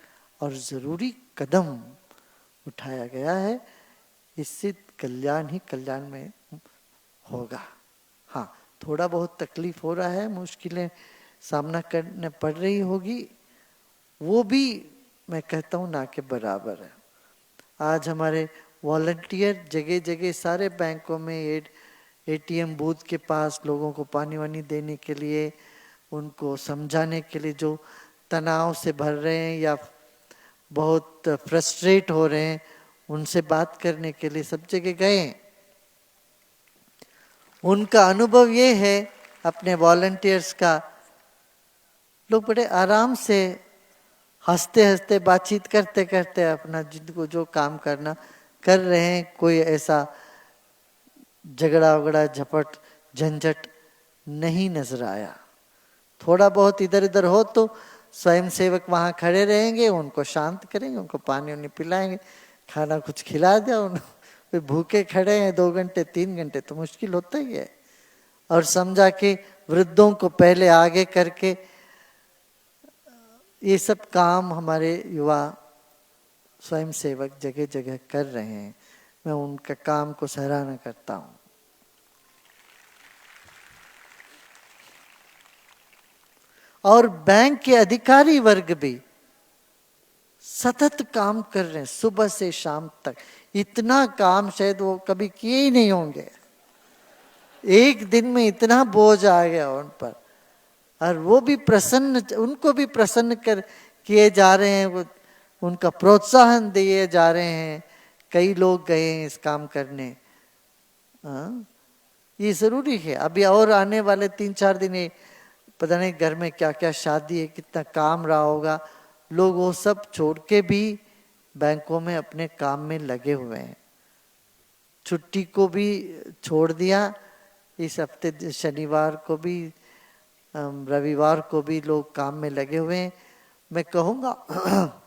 और जरूरी कदम उठाया गया है। इससे कल्याण ही कल्याण में होगा। हाँ, थोड़ा बहुत तकलीफ हो रहा है, मुश्किलें सामना करने पड़ रही होगी, वो भी मैं कहता हूँ ना के बराबर है। आज हमारे वॉलंटियर जगह जगह सारे बैंकों में एटीएम बूथ के पास लोगों को पानी वानी देने के लिए, उनको समझाने के लिए, जो तनाव से भर रहे हैं या बहुत फ्रस्ट्रेट हो रहे हैं, उनसे बात करने के लिए सब जगह गए। उनका अनुभव ये है अपने वॉलंटियर्स का, लोग बड़े आराम से हंसते हंसते बातचीत करते करते अपना जिनको जो काम करना कर रहे हैं। कोई ऐसा झगड़ा वगड़ा झपट झंझट नहीं नजर आया। थोड़ा बहुत इधर उधर हो तो स्वयं सेवक वहां खड़े रहेंगे, उनको शांत करेंगे, उनको पानी उन्हें पिलाएंगे, खाना कुछ खिला दिया। उनको भूखे खड़े हैं 2 घंटे 3 घंटे तो मुश्किल होता ही है। और समझा कि वृद्धों को पहले आगे करके ये सब काम हमारे युवा स्वयं सेवक जगह जगह कर रहे हैं। मैं उनका काम को सराहना करता हूं। और बैंक के अधिकारी वर्ग भी सतत काम कर रहे हैं, सुबह से शाम तक। इतना काम शायद वो कभी किए ही नहीं होंगे। एक दिन में इतना बोझ आ गया उन पर, और वो भी प्रसन्न, उनको भी प्रसन्न कर किए जा रहे हैं, वो उनका प्रोत्साहन दिए जा रहे हैं। कई लोग गए हैं इस काम करने। ये जरूरी है। अभी और आने वाले 3-4 दिन पता नहीं घर में क्या क्या शादी है, कितना काम रहा होगा, लोग वो सब छोड़ के भी बैंकों में अपने काम में लगे हुए हैं। छुट्टी को भी छोड़ दिया। इस हफ्ते शनिवार को भी, रविवार को भी लोग काम में लगे हुए हैं। मैं कहूँगा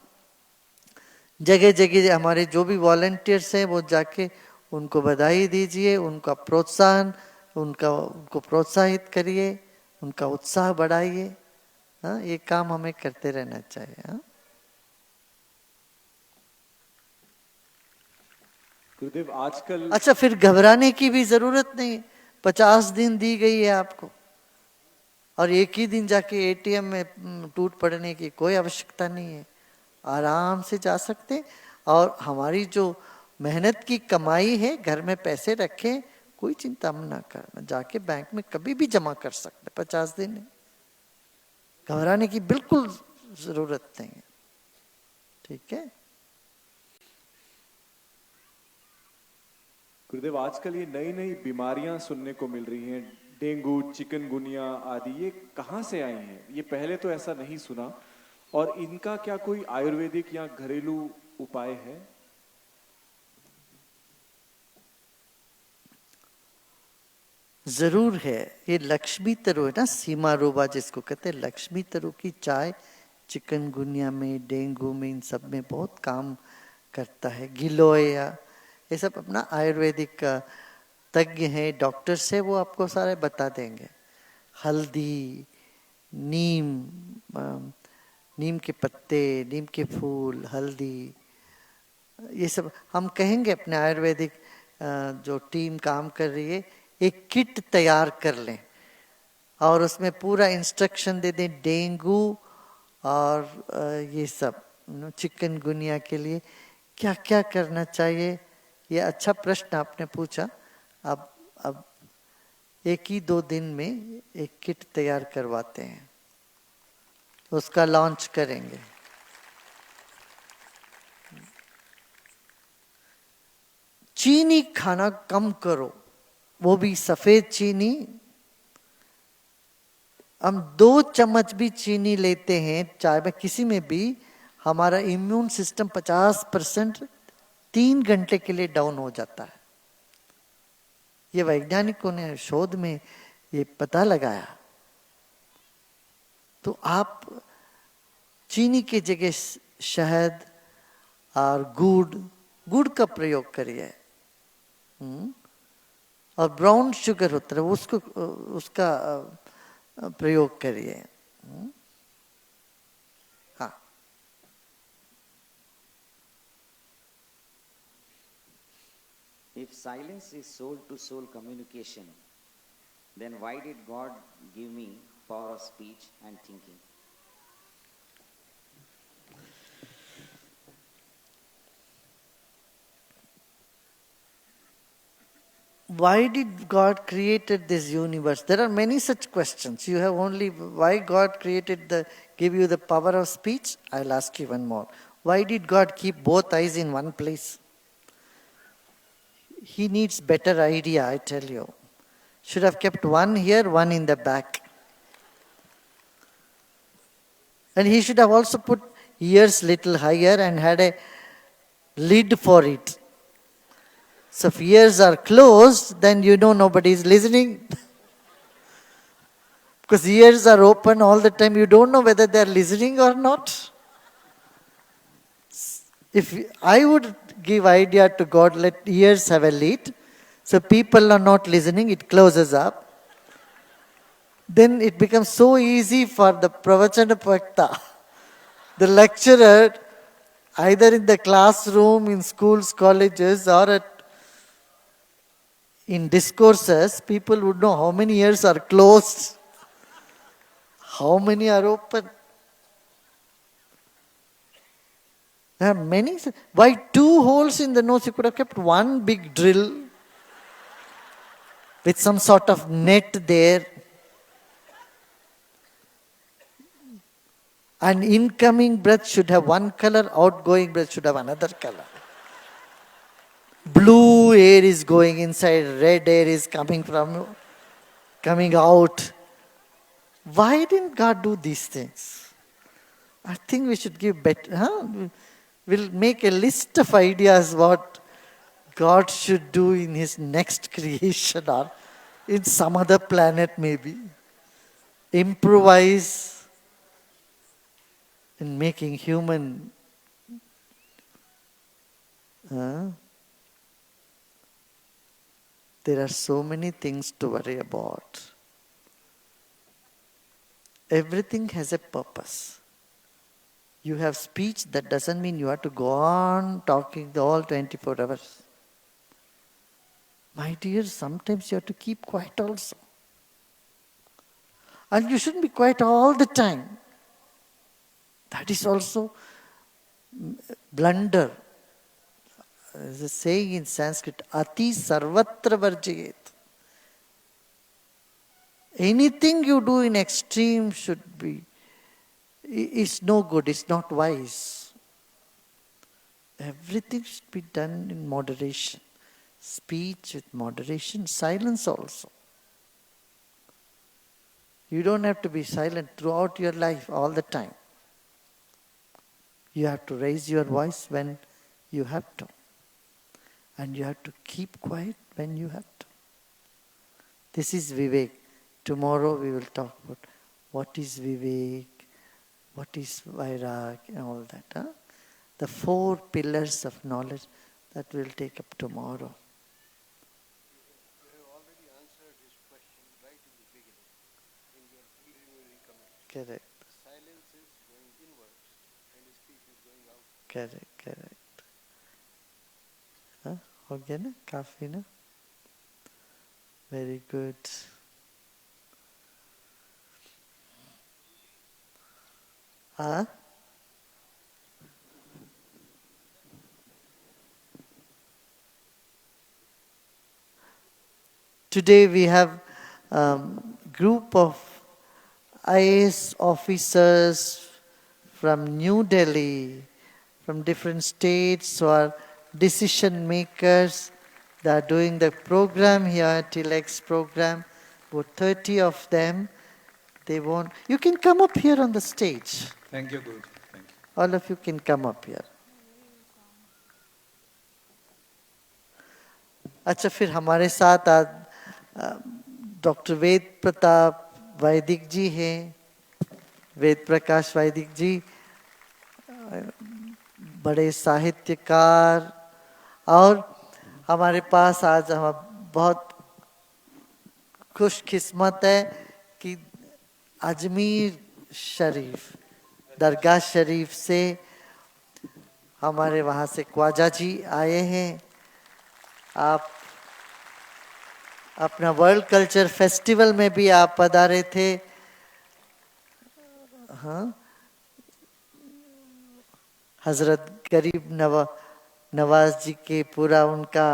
जगह जगह हमारे जो भी वॉलंटियर्स हैं वो जाके उनको बधाई दीजिए, उनका प्रोत्साहन, उनको प्रोत्साहित करिए, उनका उत्साह बढ़ाइए। हाँ, ये काम हमें करते रहना चाहिए। हाँ? गुरुदेव आजकल अच्छा, फिर घबराने की भी जरूरत नहीं। 50 दिन दी गई है आपको, और एक ही दिन जाके एटीएम में टूट पड़ने की कोई आवश्यकता नहीं है। आराम से जा सकते, और हमारी जो मेहनत की कमाई है, घर में पैसे रखें, कोई चिंता ना करना, जाके बैंक में कभी भी जमा कर सकते। 50 दिन है, घबराने की बिल्कुल जरूरत नहीं है। ठीक है। गुरुदेव आजकल ये नई नई बीमारियां सुनने को मिल रही हैं, डेंगू, चिकनगुनिया आदि, ये कहाँ से आई हैं? ये पहले तो ऐसा नहीं सुना। और इनका क्या कोई आयुर्वेदिक या घरेलू उपाय है? जरूर है। ये लक्ष्मी तरु है ना, सीमा रोबा जिसको कहते हैं, लक्ष्मी तरु की चाय चिकनगुनिया में, डेंगू में, इन सब में बहुत काम करता है। गिलोय, ये सब अपना आयुर्वेदिक का तज्ञ है, डॉक्टर्स है, वो आपको सारे बता देंगे। हल्दी, नीम, नीम के पत्ते, नीम के फूल, हल्दी, ये सब हम कहेंगे अपने आयुर्वेदिक जो टीम काम कर रही है, एक किट तैयार कर लें और उसमें पूरा इंस्ट्रक्शन दे दें। डेंगू और ये सब चिकनगुनिया के लिए क्या क्या करना चाहिए। ये अच्छा प्रश्न आपने पूछा। अब एक ही 2 दिन में एक किट तैयार करवाते हैं, उसका लॉन्च करेंगे। चीनी खाना कम करो, वो भी सफेद चीनी। हम 2 चम्मच भी चीनी लेते हैं चाय में, किसी में भी, हमारा इम्यून सिस्टम 50% 3 घंटे के लिए डाउन हो जाता है। ये वैज्ञानिकों ने शोध में ये पता लगाया। तो आप चीनी की जगह शहद और गुड़ का प्रयोग करिए। और ब्राउन शुगर होता है, उसका प्रयोग करिए। हाँ। If silence is soul to soul communication, then why did God give me power of speech and thinking? Why did God created this universe? There are many such questions. You have only why God give you the power of speech? I'll ask you one more. Why did God keep both eyes in one place? He needs better idea, I tell you. Should have kept one here, one in the back. And he should have also put ears little higher and had a lid for it. So if ears are closed, then you know nobody is listening. Because ears are open all the time, you don't know whether they are listening or not. If I would give idea to God, let ears have a lid, so people are not listening, it closes up. Then it becomes so easy for the pravachana bhakta, the lecturer, either in the classroom, in schools, colleges, or in discourses, people would know how many ears are closed, how many are open. There are many. Why 2 holes in the nose? You could have kept one big drill with some sort of net there. And incoming breath should have one color, outgoing breath should have another color. Blue air is going inside, red air is coming out. Why didn't God do these things? I think we should give better. We'll make a list of ideas what God should do in his next creation or in some other planet maybe. Improvise in making human There are so many things to worry about. Everything has a purpose. You have speech, that doesn't mean you have to go on talking the whole 24 hours. My dear, sometimes you have to keep quiet also. And you shouldn't be quiet all the time. That is also blunder. There's a saying in Sanskrit, Ati sarvatra varjayet. Anything you do in extreme is no good, it's not wise. Everything should be done in moderation. Speech with moderation, silence also. You don't have to be silent throughout your life all the time. You have to raise your voice when you have to. And you have to keep quiet when you have to. This is Vivek. Tomorrow we will talk about what is Vivek, what is Vairag, and all that. Huh? The 4 pillars of knowledge that we'll take up tomorrow. You have already answered his question right in the beginning, in your preliminary comment. Correct, Silence is going inwards and speech is going out. correct. हाँ, हो गया ना काफी ना very good हाँ Today we have group of IAS officers from New Delhi, from different states who are decision makers. They are doing the program here, TLX program, about 30 of them. They won't. You can come up here on the stage. Thank you, Guru. Thank you. All of you can come up here. अच्छा फिर हमारे साथ आज doctor वेद प्रताप वैदिक जी हैं, वेद प्रकाश वैदिक जी बड़े साहित्यकार और हमारे पास आज हम बहुत खुशकिस्मत है कि अजमेर शरीफ दरगाह शरीफ से हमारे वहाँ से ख्वाजा जी आए हैं। आप अपना वर्ल्ड कल्चर फेस्टिवल में भी आप पधारे थे। हाँ, हजरत गरीब नवाज जी के पूरा उनका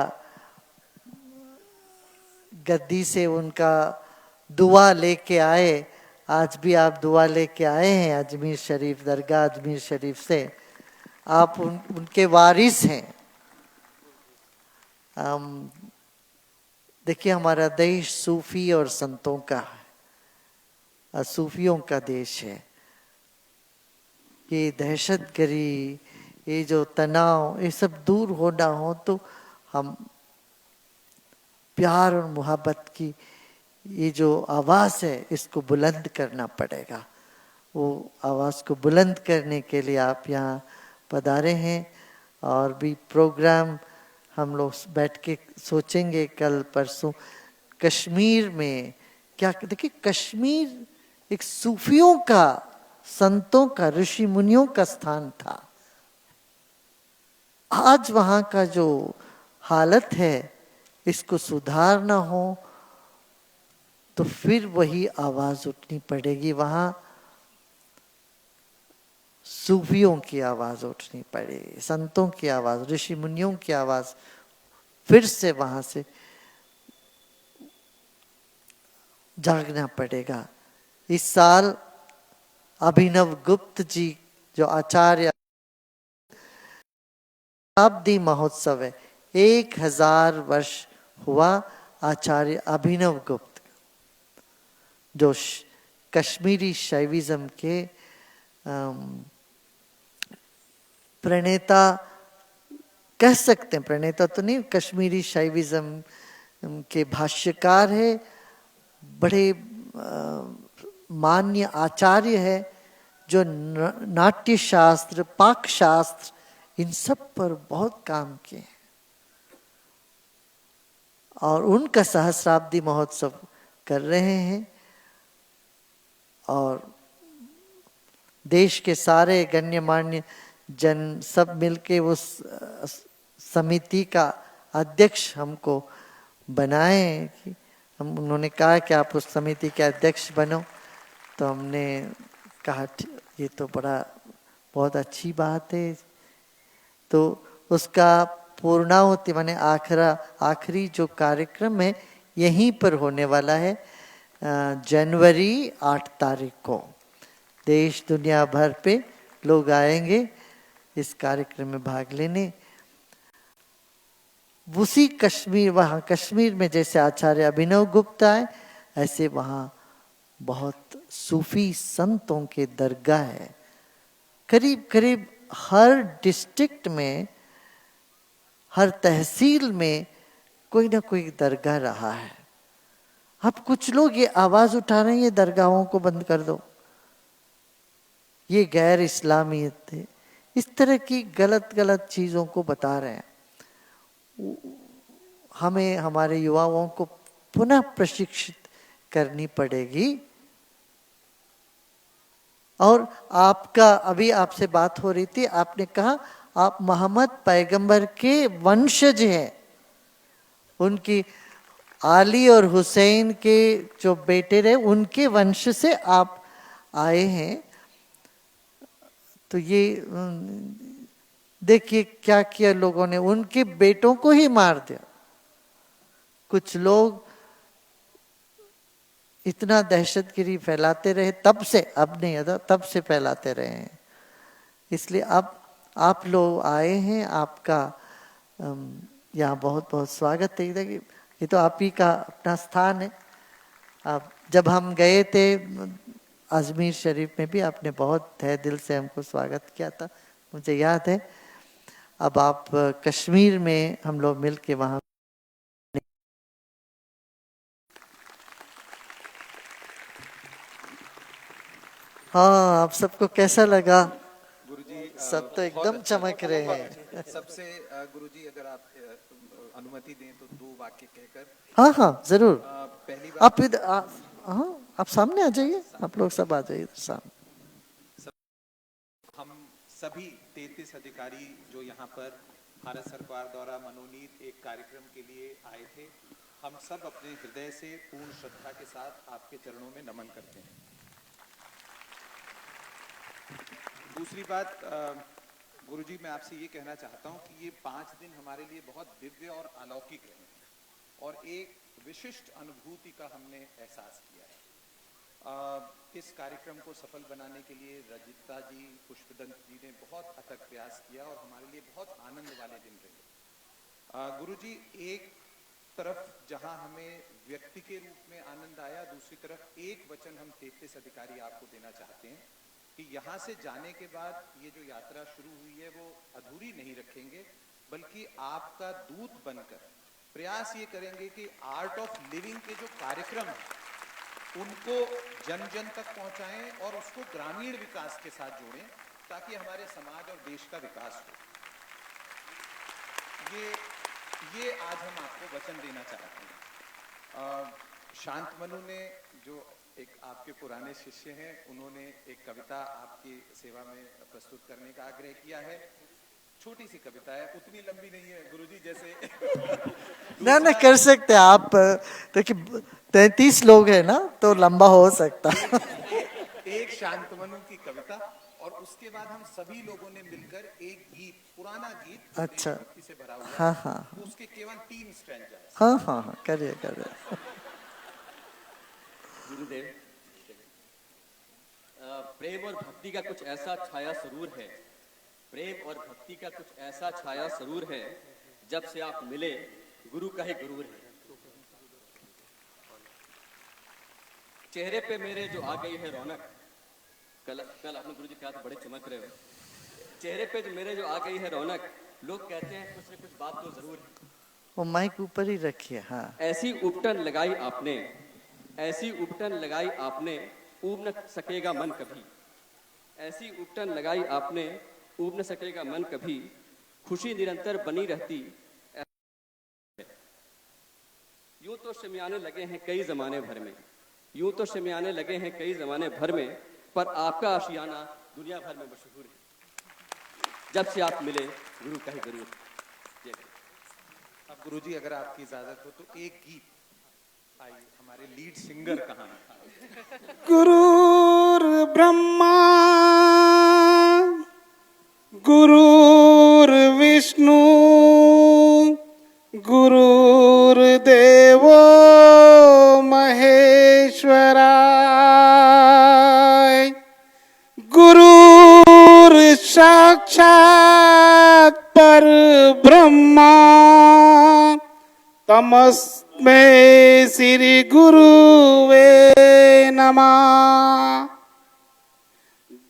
गद्दी से उनका दुआ लेके आए। आज भी आप दुआ लेके आए हैं अजमेर शरीफ दरगाह अजमेर शरीफ से। आप उनके वारिस हैं। देखिए हमारा देश सूफी और संतों का है, सूफियों का देश है। ये दहशतगर्दी, ये जो तनाव, ये सब दूर होना हो तो हम प्यार और मोहब्बत की ये जो आवाज़ है इसको बुलंद करना पड़ेगा। वो आवाज़ को बुलंद करने के लिए आप यहाँ पधारे हैं। और भी प्रोग्राम हम लोग बैठ के सोचेंगे कल परसों। कश्मीर में क्या, देखिए कश्मीर एक सूफियों का, संतों का, ऋषि मुनियों का स्थान था। आज वहाँ का जो हालत है इसको सुधारना हो तो फिर वही आवाज उठनी पड़ेगी। वहाँ सूफियों की आवाज उठनी पड़ेगी, संतों की आवाज, ऋषि मुनियों की आवाज फिर से वहां से जागना पड़ेगा। इस साल अभिनव गुप्त जी जो आचार्य शताब्दी महोत्सव है, 1000 वर्ष हुआ आचार्य अभिनव गुप्त जो कश्मीरी शैविज्म के प्रणेता कह सकते हैं, प्रणेता तो नहीं, कश्मीरी शैविज्म के भाष्यकार है, बड़े मान्य आचार्य है जो नाट्य शास्त्र, पाक शास्त्र, इन सब पर बहुत काम किए। और उनका सहस्राब्दी महोत्सव कर रहे हैं। और देश के सारे गण्यमान्य जन सब मिलके उस समिति का अध्यक्ष हमको बनाए। कि उन्होंने कहा कि आप उस समिति के अध्यक्ष बनो, तो हमने कहा ये तो बहुत अच्छी बात है। तो उसका पूर्णाहुति माने आखिरी जो कार्यक्रम है यहीं पर होने वाला है, जनवरी 8 तारीख को। देश दुनिया भर पे लोग आएंगे इस कार्यक्रम में भाग लेने। उसी कश्मीर, वहाँ कश्मीर में जैसे आचार्य अभिनव गुप्ता है, ऐसे वहाँ बहुत सूफी संतों के दरगाह है। करीब करीब हर डिस्ट्रिक्ट में, हर तहसील में कोई ना कोई दरगाह रहा है। अब कुछ लोग ये आवाज उठा रहे हैं ये दरगाहों को बंद कर दो, ये गैर इस्लामियत है, इस तरह की गलत चीजों को बता रहे हैं। हमें हमारे युवाओं को पुनः प्रशिक्षित करनी पड़ेगी। और आपका अभी आपसे बात हो रही थी, आपने कहा आप मोहम्मद पैगंबर के वंशज हैं। उनकी आली और हुसैन के जो बेटे रहे उनके वंश से आप आए हैं। तो ये देखिए क्या किया लोगों ने, उनके बेटों को ही मार दिया। कुछ लोग इतना दहशतगिरी फैलाते रहे तब से, अब नहीं आता, तब से फैलाते रहे हैं। इसलिए अब आप लोग आए हैं, आपका यहाँ बहुत बहुत स्वागत है। ये तो आप ही का अपना स्थान है। आप जब हम गए थे अजमेर शरीफ में भी आपने बहुत तहे दिल से हमको स्वागत किया था, मुझे याद है। अब आप कश्मीर में हम लोग मिल के वहाँ हाँ, आप सबको कैसा लगा? गुरुजी सब तो एकदम चमक रहे हैं। सबसे गुरुजी अगर आप अनुमति दें तो 2 वाक्य कहकर। हाँ हाँ जरूर। पहली बात, आप इधर हाँ, आप सामने आ जाइए, आप लोग सब आ जाइए इधर सामने। हम सभी 33 अधिकारी जो यहाँ पर भारत सरकार द्वारा मनोनीत एक कार्यक्रम के लिए आए थे, हम सब अपने हृदय से पूर्ण श्रद्धा के साथ आपके चरणों में नमन करते हैं। दूसरी बात, गुरुजी मैं आपसे ये कहना चाहता हूँ कि ये 5 दिन हमारे लिए बहुत दिव्य और अलौकिक रहे और एक विशिष्ट अनुभूति का हमने एहसास किया है। इस कार्यक्रम को सफल बनाने के लिए रजिता जी, पुष्पदंत जी ने बहुत अथक प्रयास किया और हमारे लिए बहुत आनंद वाले दिन रहे। गुरुजी, एक तरफ जहां हमें व्यक्ति के रूप में आनंद आया, दूसरी तरफ एक वचन हम 33 अधिकारी आपको देना चाहते हैं कि यहाँ से जाने के बाद ये जो यात्रा शुरू हुई है वो अधूरी नहीं रखेंगे, बल्कि आपका दूत बनकर प्रयास ये करेंगे कि आर्ट ऑफ लिविंग के जो कार्यक्रम हैं उनको जन जन तक पहुंचाएं और उसको ग्रामीण विकास के साथ जोड़ें ताकि हमारे समाज और देश का विकास हो। ये आज हम आपको वचन देना चाहते हैं। शांतमनु ने, जो एक आपके पुराने शिष्य हैं, उन्होंने एक कविता आपकी सेवा में प्रस्तुत करने का आग्रह किया है। छोटी सी कविता है, उतनी लंबी नहीं है गुरुजी जैसे ना कर सकते आप, देखिए 33 लोग हैं ना, तो लंबा हो सकता। एक शांतमनु की कविता और उसके बाद हम सभी लोगों ने मिलकर एक गीत, पुराना गीत, अच्छा, से भरा हुआ, हाँ हाँ, उसके केवल 3 स्ट्रैंजा। हाँ हाँ हाँ, करिए। गुरुदेव, प्रेम और भक्ति का कुछ ऐसा छाया जरूर है, प्रेम और भक्ति का कुछ ऐसा छाया जरूर है, जब से आप मिले गुरु का ही गुरूर है। चेहरे पे मेरे जो आ गई है रौनक, कल आपने गुरुजी कहा था बड़े चमक रहे हो। चेहरे पे जो मेरे जो आ गई है रौनक, लोग कहते हैं कुछ न कुछ बात तो जरूर है। वो माइक ऊपर ही रखिए। हाँ, ऐसी उपटन लगाई आपने, ऐसी उपटन लगाई आपने, ऊब न सकेगा मन कभी। ऐसी उपटन लगाई आपने, ऊब न सकेगा मन कभी। खुशी निरंतर बनी रहती। यूं तो शमियाने लगे हैं कई जमाने भर में, यूं तो शमियाने लगे हैं कई जमाने भर में, पर आपका आशियाना दुनिया भर में मशहूर है। जब से आप मिले गुरु का ही गुरु। अब गुरुजी अगर आपकी इजाजत हो तो एक गीत आइए, हमारे लीड सिंगर कहाँ हैं? गुरुर्ब्रह्मा गुरुर्विष्णु गुरुर्देवो महेश्वराय गुरुर्साक्षात् परब्रह्मा तमस्मै श्री गुरुवे नमः।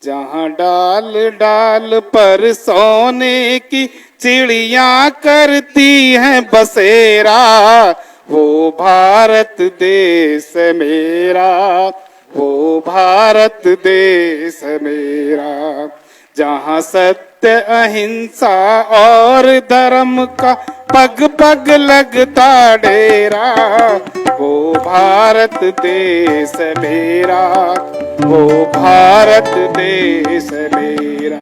जहाँ डाल डाल पर सोने की चिड़िया करती हैं बसेरा, वो भारत देश मेरा, वो भारत देश मेरा। जहाँ सत्य अहिंसा और धर्म का पग पग लगता डेरा, वो भारत देश मेरा, वो भारत देश मेरा।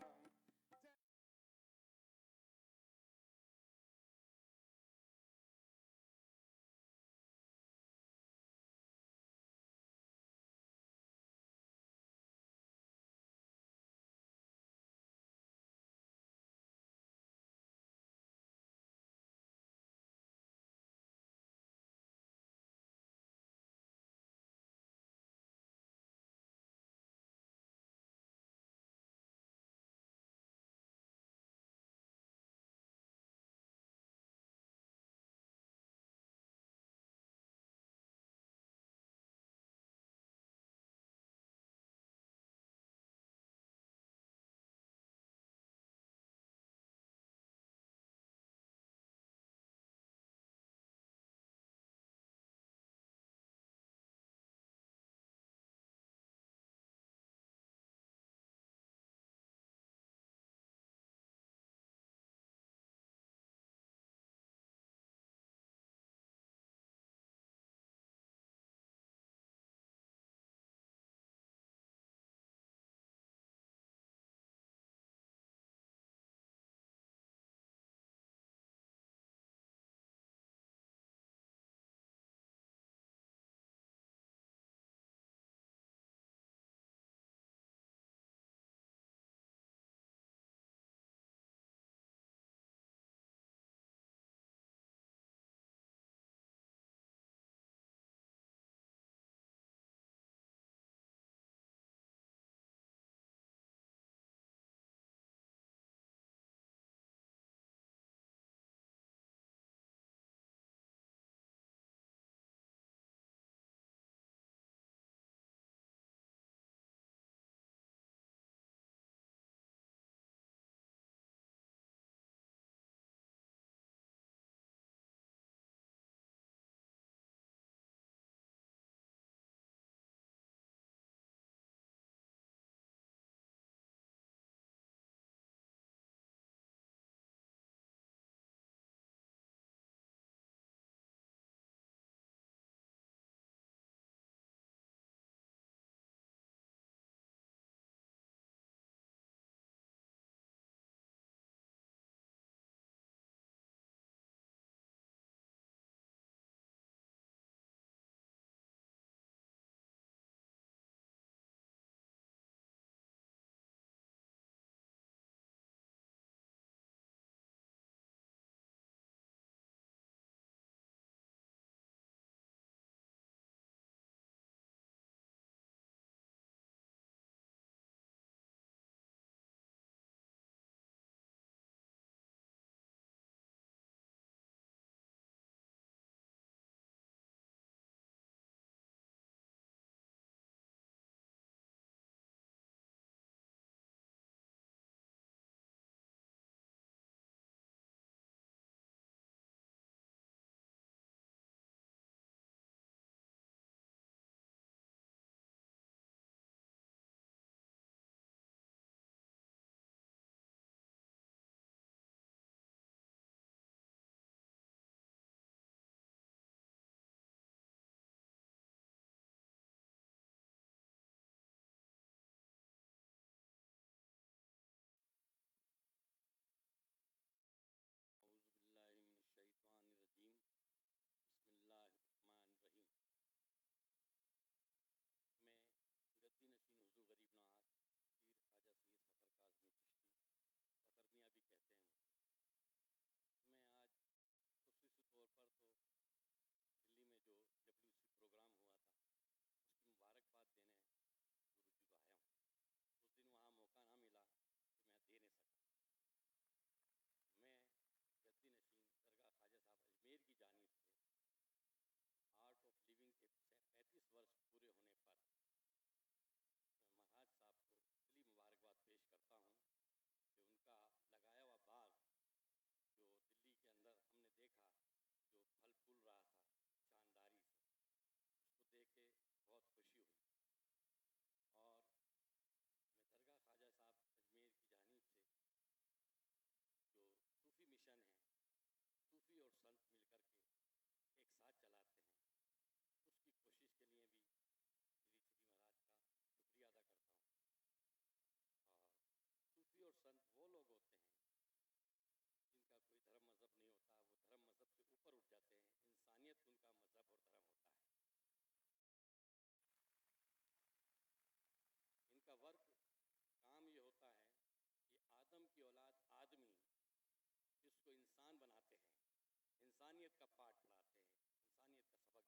इंसानियत का पाठ पढ़ाते हैं, इंसानियत का सबक देते हैं।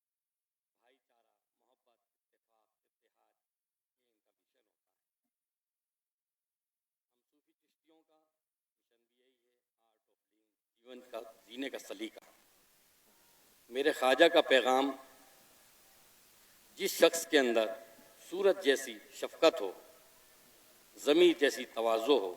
भाईचारा, मोहब्बत, इत्तेफाक, इत्तेहाद, ये इनका मिशन होता है। हम सूफी चिश्तियों का मिशन भी यही है, आर्ट ऑफ लिविंग, जीवन का जीने का सलीका। मेरे ख्वाजा का पैगाम, जिस शख्स के अंदर सूरज जैसी शफकत हो, ज़मीर जैसी तवाज़ो हो,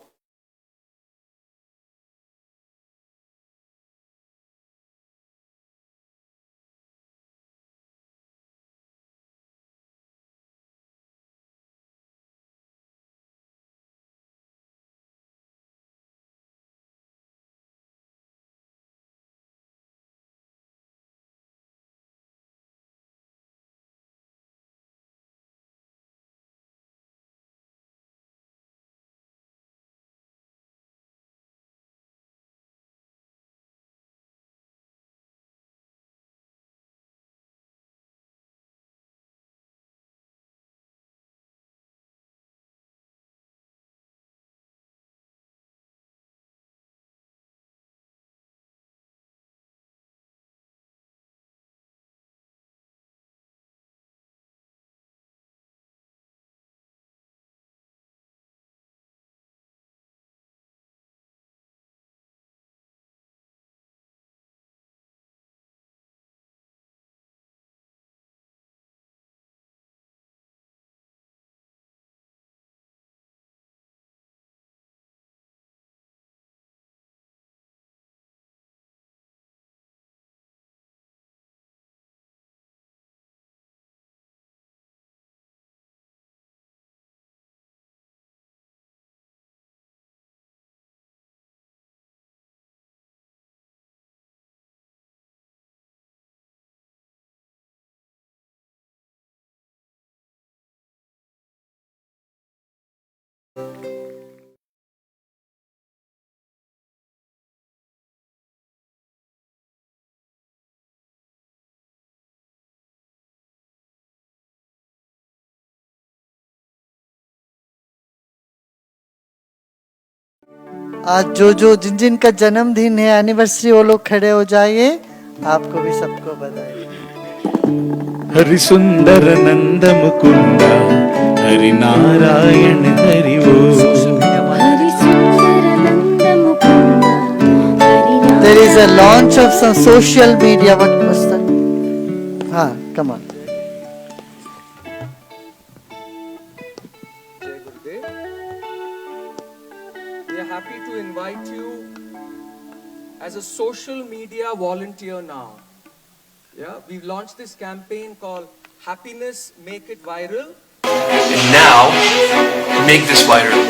आज जो जिन जिन का जन्मदिन है, एनिवर्सरी, वो लोग खड़े हो जाइए। आपको भी सबको बधाई। हरि सुंदर नंद मुकुंद, हरि नारायण हरि वो। हरि सुंदर नंद Mukund, Hari There is a launch of some social media. What was that? हाँ, come on. Jai Gurudev. We are happy to invite you as a social media volunteer now. Yeah, we've launched this campaign called Happiness Make It Viral. And now, make this viral.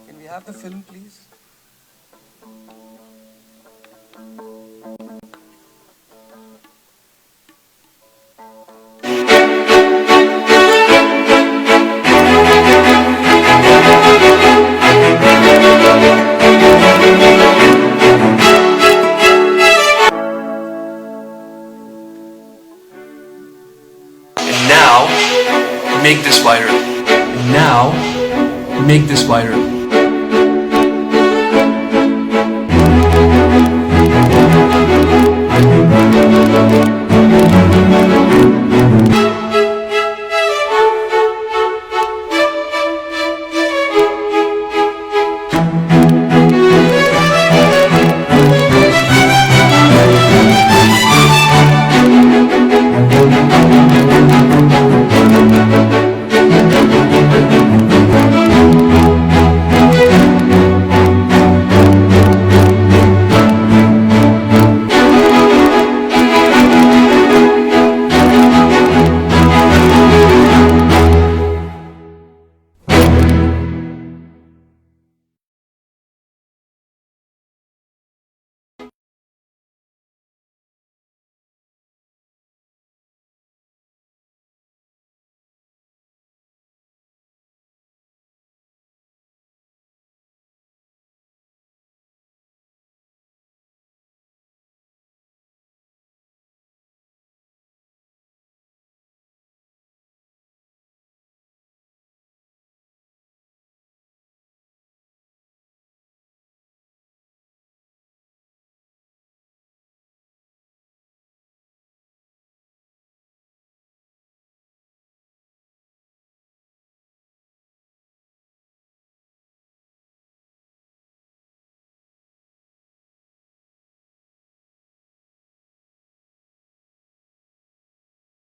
Can we have the film, please? And now, make this viral. And now, make this viral.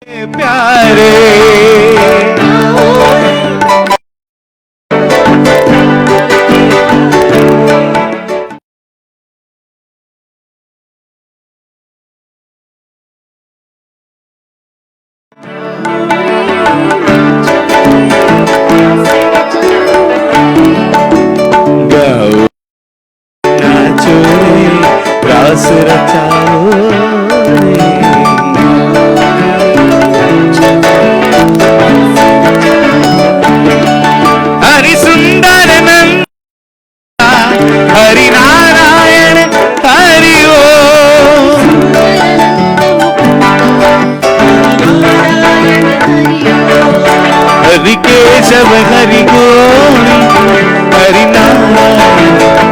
प्यारे गाओ नाचो रे रास रचाओ रे हरि सुंदर नंदा हरि नारायण हरि ओम हरि केशव हरि गौरी हरि नारायण